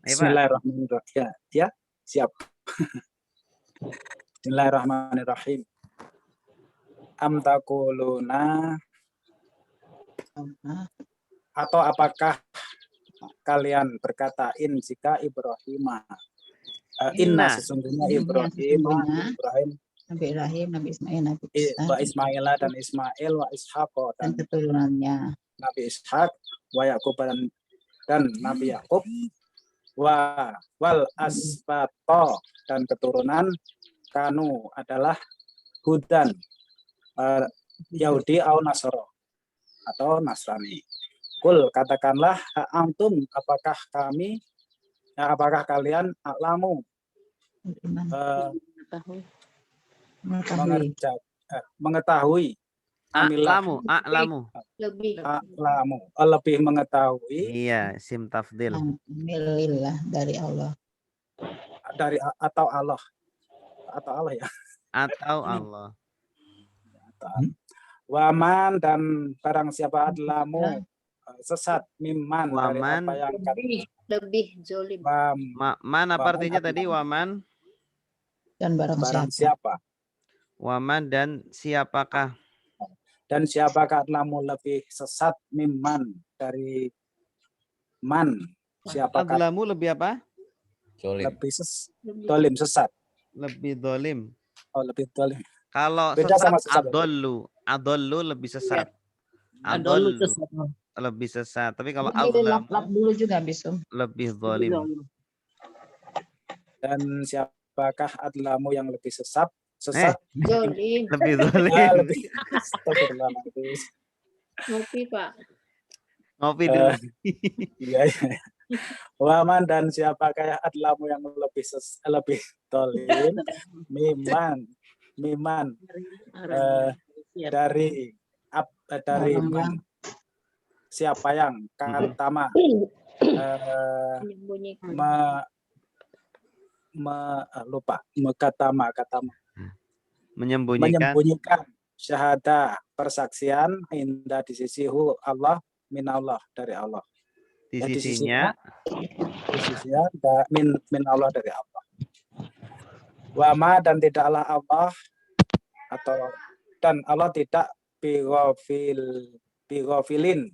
Bismillahirrahmanirrahim. Ya, siap. Bismillahirrahmanirrahim. Am taquluna, atau apakah kalian berkata jika Ibrahim inna sesungguhnya Ibrahim Nabi Ibrahim, Nabi Ismail, Nabi Ismail dan Ismail wa Ishaq dan keturunannya Nabi Ishaq wa Yakub dan Nabi Yakub wal asbato dan keturunan kanu adalah hudan Yahudi atau Nasoro atau Nasrani. Kul katakanlah antum apakah kalian a'lamu mengetahui lebih mengetahui sim tafdil Alhamdulillah dari Allah atau Allah ya atau Allah. Waman dan barang siapa adlamu sesat mimman dari apa yang lebih zolim. Man apa artinya tadi waman? Dan barang siapa. Waman dan siapakah? Dan siapakah adlamu lebih sesat mimman dari man? Siapakah adlamu lebih apa? Lebih dolim sesat. Lebih dolim. Oh, lebih dolim. Kalau beda sesat, sama sesat adollu lebih sesat. Adollu lebih sesat. Tapi kalau lap dulu juga bisa. Lebih zalim. Dan siapakah adlamu yang lebih sesat? Zalim. Lebih zalim. Ngopi, Pak. Ngopi dulu. Iya. Waman dan siapakah adlamu yang lebih dolim? Miman dari siapa yang katama menyembunyikan syahadah persaksian indah di sisi Allah minallah dari Allah. Di sisinya min Allah dari Allah. Wama dan tidaklah Allah dan Allah tidak bighafilin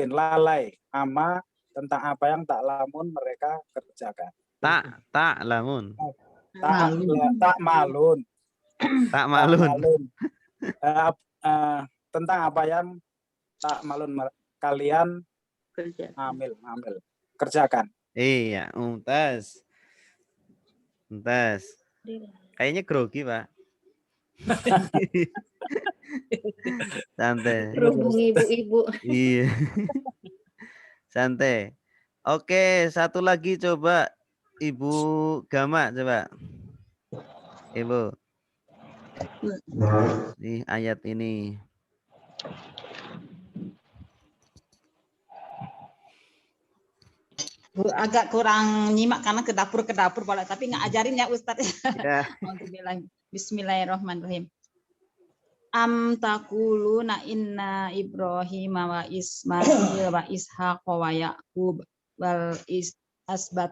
lalai ama tentang apa yang tak lamun mereka kerjakan. Tak lamun. Tak malun. Tentang apa yang tak malun kalian amil kerjakan. Iya, mumtaz. Kayaknya grogi, Pak. Santai. Berhubung ibu-ibu. Iya. Santai. Oke, satu lagi coba Ibu Gama coba. Ibu. Nih ayat ini. Agak kurang nyimak karena ke dapur boleh, tapi ngajarin ya Ustadz. Ya. Bismillahirrahmanirrahim. Am taquluna inna Ibrahim wa Ismail wa Ishaq wa Yaqub wal asbat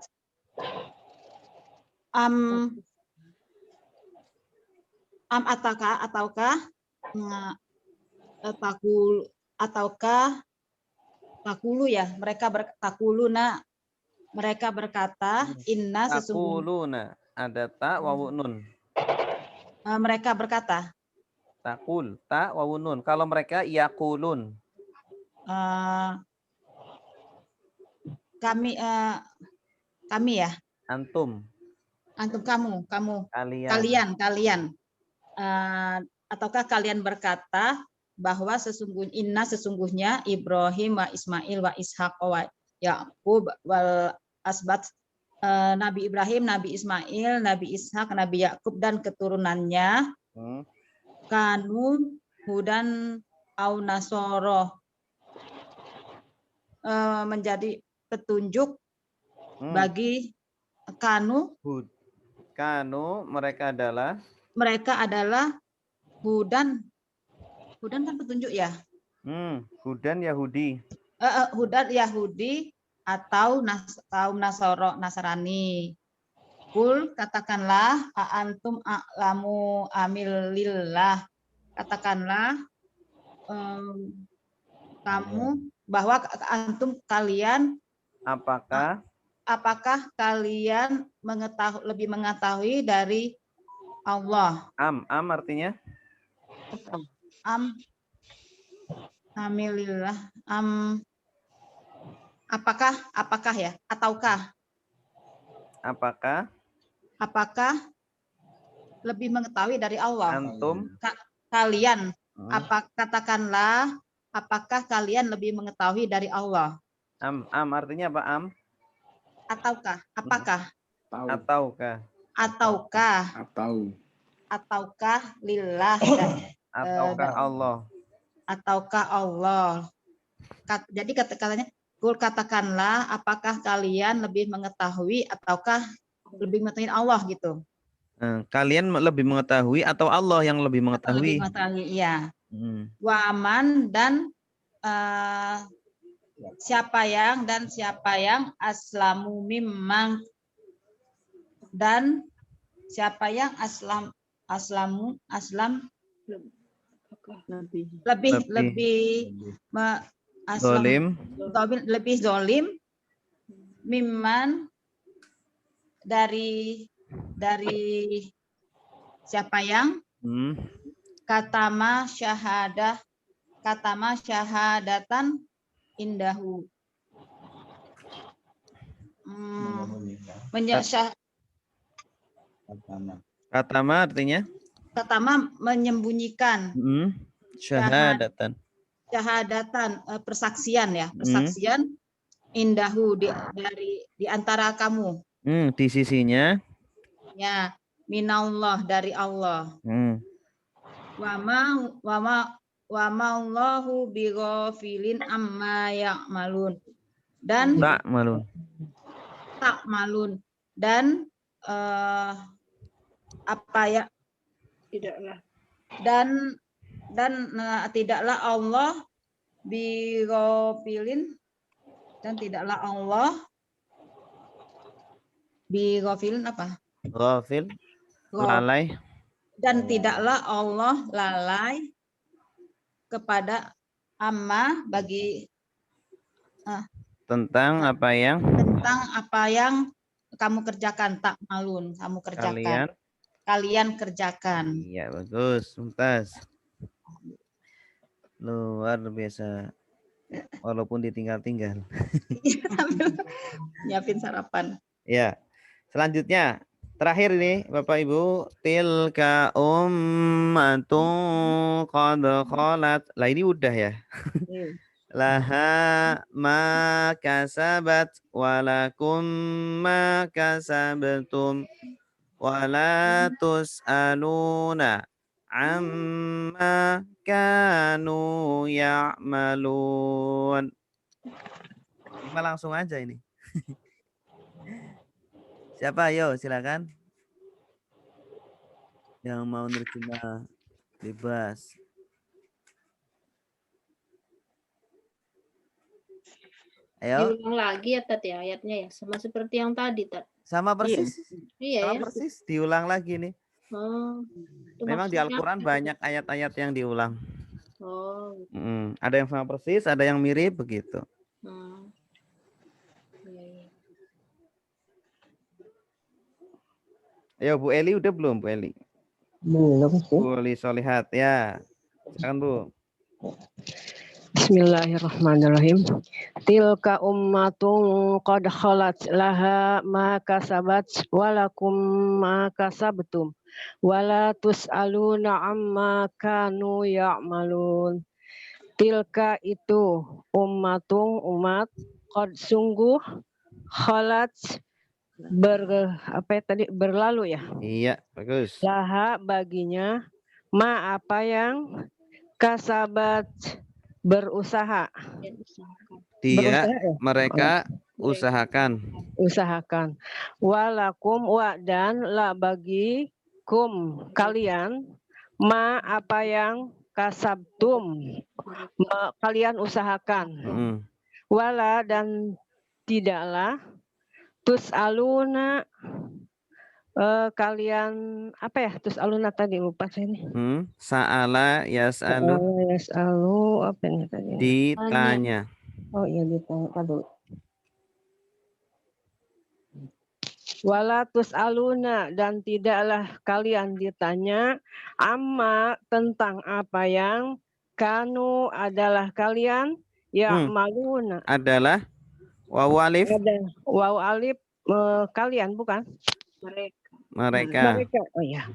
takulu ya mereka berkata inna sesungguhnya ada ta wawu nun. Mereka berkata takul ta wawu nun. Kalau mereka yaqulun. Kami ya. Antum kamu kalian ataukah kalian berkata bahwa sesungguhnya Ibrahim wa Ismail wa Ishaq wa Yaqub wal asbat Nabi Ibrahim, Nabi Ismail, Nabi Ishak, Nabi Yakub dan keturunannya kanu hudan au nasoro menjadi petunjuk bagi kanu mereka adalah hudan kan petunjuk ya. Hudan Yahudi. Hudan Yahudi atau kaum Nasrani. Kul katakanlah antum a'lamu amilillah. Katakanlah kamu bahwa antum kalian apakah kalian lebih mengetahui dari Allah? Am artinya? Amilillah Apakah ya? Ataukah? Apakah lebih mengetahui dari Allah? Antum? Kalian. Katakanlah, apakah kalian lebih mengetahui dari Allah? Artinya apa am? Ataukah? Apakah? Ataukah lillah ataukah Allah? Ataukah Allah? Jadi katanya, kul katakanlah, apakah kalian lebih mengetahui ataukah lebih mengetahui Allah gitu? Kalian lebih mengetahui atau Allah yang lebih mengetahui? Lebih mengetahui, iya. Wa aman dan siapa yang aslamu mimman dan siapa yang lebih zolim mimman dari siapa yang katama syahadatan indahu Katama artinya? Katama menyembunyikan syahadatan persaksian ya, persaksian indahu di antara kamu. Di sisinya? Ya, minallah dari Allah. Wa ma'allahu bighafilin amma ya'malun. Dan ta'malun. Dan tidaklah Allah bighafilin dan tidaklah Allah bighafilin apa? Ghafil, lalai. Dan tidaklah Allah lalai kepada amma bagi tentang apa yang kamu kerjakan, tak malun, kamu kerjakan. Kalian kerjakan. Iya, bagus, Mumtaz. Luar biasa. Walaupun ditinggal-tinggal. Nyiapin sarapan. Ya. Selanjutnya, terakhir ini Bapak Ibu, tilka ummatun qad khalat. Lah ini udah ya. Laha ma kasabat walakum ma kasabtum wala tus'aluna amma kanu ya'malun. Kita langsung aja ini. Siapa? Ayo silakan. Yang mau nerjemah bebas. Ayo. Diulang lagi ya Tat ya ayatnya ya, sama seperti yang tadi Tat. Sama persis. Iya ya. Persis, diulang lagi nih. Memang di Al-Quran banyak ayat-ayat yang diulang. Ada yang sama persis, ada yang mirip begitu. Ayo Bu Eli udah belum Bu Eli? Belum sih. Bu Eli Solihat ya. Silakan Bu. Bismillahirrahmanirrahim. Tilka ummatun qad khalat laha ma kasabat walakum ma kasabtum wala tus'aluna amma kanu ya'malun. Tilka itu umat qad sungguh khalat berlalu ya. Iya, bagus. Laha baginya ma apa yang kasabat berusaha. Mereka usahakan. Walakum wa dan la bagi kum kalian ma apa yang kasabtum kalian usahakan. Wala dan tidaklah tus'aluna kalian apa ya tus'aluna tadi lupa saya ini. Sa'ala yas'alu apa ini tadi? Ditanya. Oh iya ditanya dulu. Wala tus'aluna dan tidaklah kalian ditanya amma tentang apa yang kanu adalah kalian ya maluna adalah Wawu alif. Ada waw alif kalian bukan? Mereka. Mereka. Oh ya.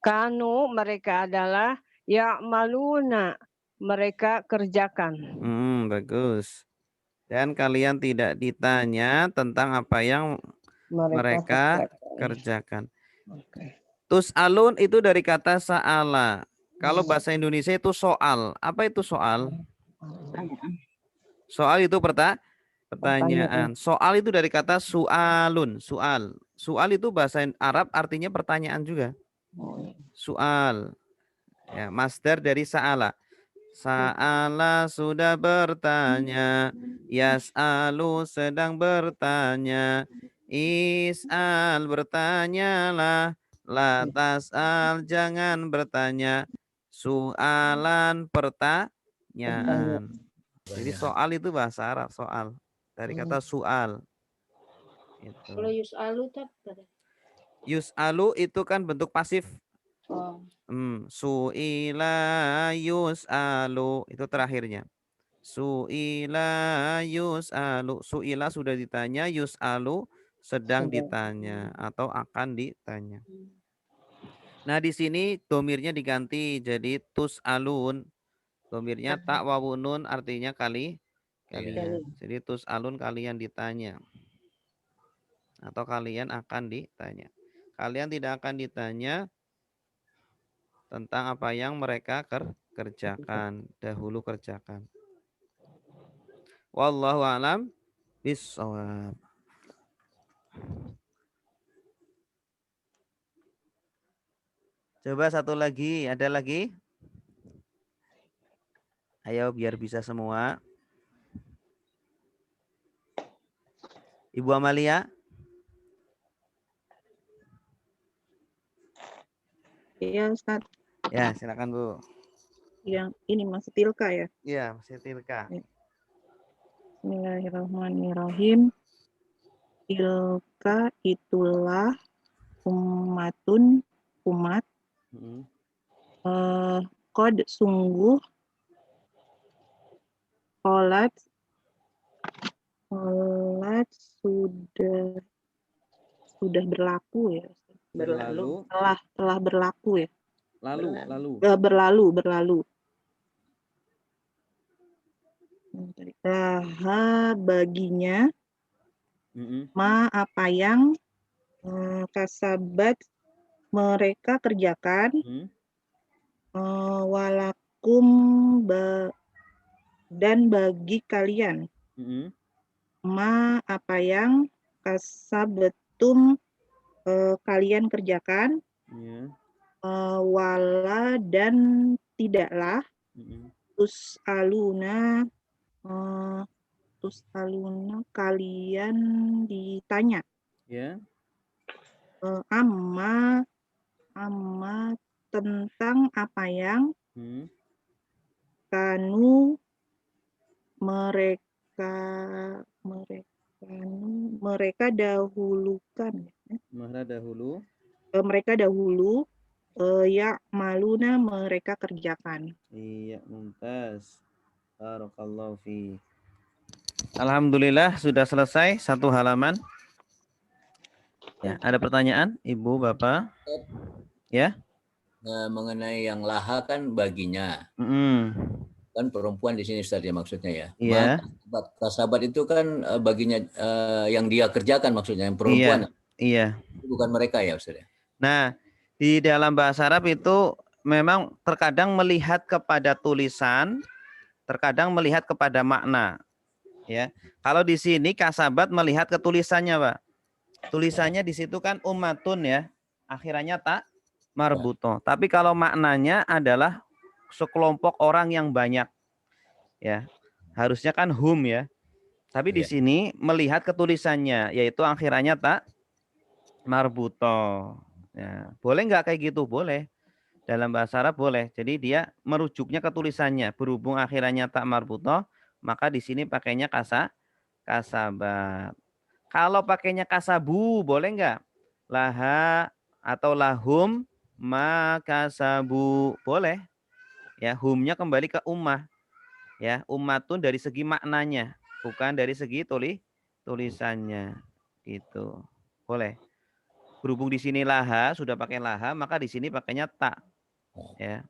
Kanu mereka adalah ya'maluna mereka kerjakan. Bagus. Dan kalian tidak ditanya tentang apa yang mereka kerjakan. Tus'alun itu dari kata sa'ala. Kalau bahasa Indonesia itu soal. Apa itu soal? Soal itu pertanyaan. Soal itu dari kata su'alun. Soal itu bahasa Arab artinya pertanyaan juga. Soal. Ya, masdar dari sa'ala. Sa'ala sudah bertanya. Yas'alu sedang bertanya. Is'al bertanyalah. La tas'al jangan bertanya. Su'alan pertanyaan. Jadi soal itu bahasa Arab, soal. Dari kata su'al. Kalau yus'alu Yus'alu itu kan bentuk pasif. Oh. Su'ila yus'alu itu terakhirnya. Su'ila yus'alu. Su'ila sudah ditanya, yus'alu sedang ditanya atau akan ditanya. Nah, di sini domirnya diganti jadi tus'alun. Domirnya tak wawunun artinya kalian. Jadi tus'alun kalian ditanya. Atau kalian akan ditanya. Kalian tidak akan ditanya tentang apa yang mereka kerjakan, dahulu kerjakan. Wallahu a'lam bishawab. Coba satu lagi, ada lagi? Ayo biar bisa semua. Ibu Amalia? Iya, Ustaz. Ya, silakan Bu. Yang ini masih tilka ya? Iya, masih tilka. Bismillahirrahmanirrahim. Tilka itulah umat. Qad sungguh Qolat sudah berlaku ya. Berlalu. Telah berlaku ya. Berlalu. Laha baginya ma apa yang kasabat mereka kerjakan walakum dan bagi kalian ma apa yang kasabetum kalian kerjakan wala dan tidaklah tus'aluna kalian ditanya amma tentang apa yang kanu mereka dahulukan mereka dahulu ya maluna mereka kerjakan. Iya, mumtaz. Barakallahu fi. Alhamdulillah sudah selesai satu halaman. Ya, ada pertanyaan, Ibu, Bapak? Ya? Nah, mengenai yang laha kan baginya. Kan perempuan di sini Ustaz ya maksudnya ya. Iya. Kasabat itu kan baginya yang dia kerjakan maksudnya yang perempuan. Iya. Bukan mereka ya Ustaz ya. Nah, di dalam bahasa Arab itu memang terkadang melihat kepada tulisan, terkadang melihat kepada makna. Ya. Kalau di sini kasabat melihat ke tulisannya, Pak. Tulisannya di situ kan ummatun ya. Akhirannya tak marbuto. Tapi kalau maknanya adalah sekelompok orang yang banyak. Ya. Harusnya kan hum ya. Tapi di sini melihat ke tulisannya yaitu akhirannya tak marbuto. Ya, boleh nggak kayak gitu? Boleh. Dalam bahasa Arab boleh. Jadi dia merujuknya ke tulisannya. Berhubung akhirannya tak marbuto, maka di sini pakainya kasabat. Kalau pakainya kasabu, boleh nggak? Laha atau lahum makasabu. Boleh. Ya, humnya kembali ke ummah. Ya, ummatun dari segi maknanya, bukan dari segi tulisannya gitu. Boleh. Berhubung di sini laha, sudah pakai laha, maka di sini pakainya ta. Ya.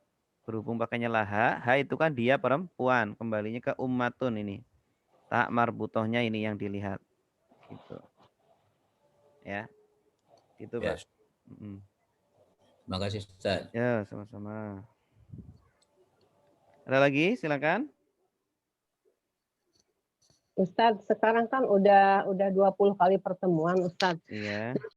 Berhubung pakainya laha, ha itu kan dia perempuan, kembalinya ke ummatun ini. Ta marbutohnya ini yang dilihat. Gitu. Ya. Gitu, Pak. Yes. Terima kasih, Ustaz. Ya, sama-sama. Ada lagi? Silakan. Ustadz, sekarang kan udah 20 kali pertemuan, Ustadz. Iya.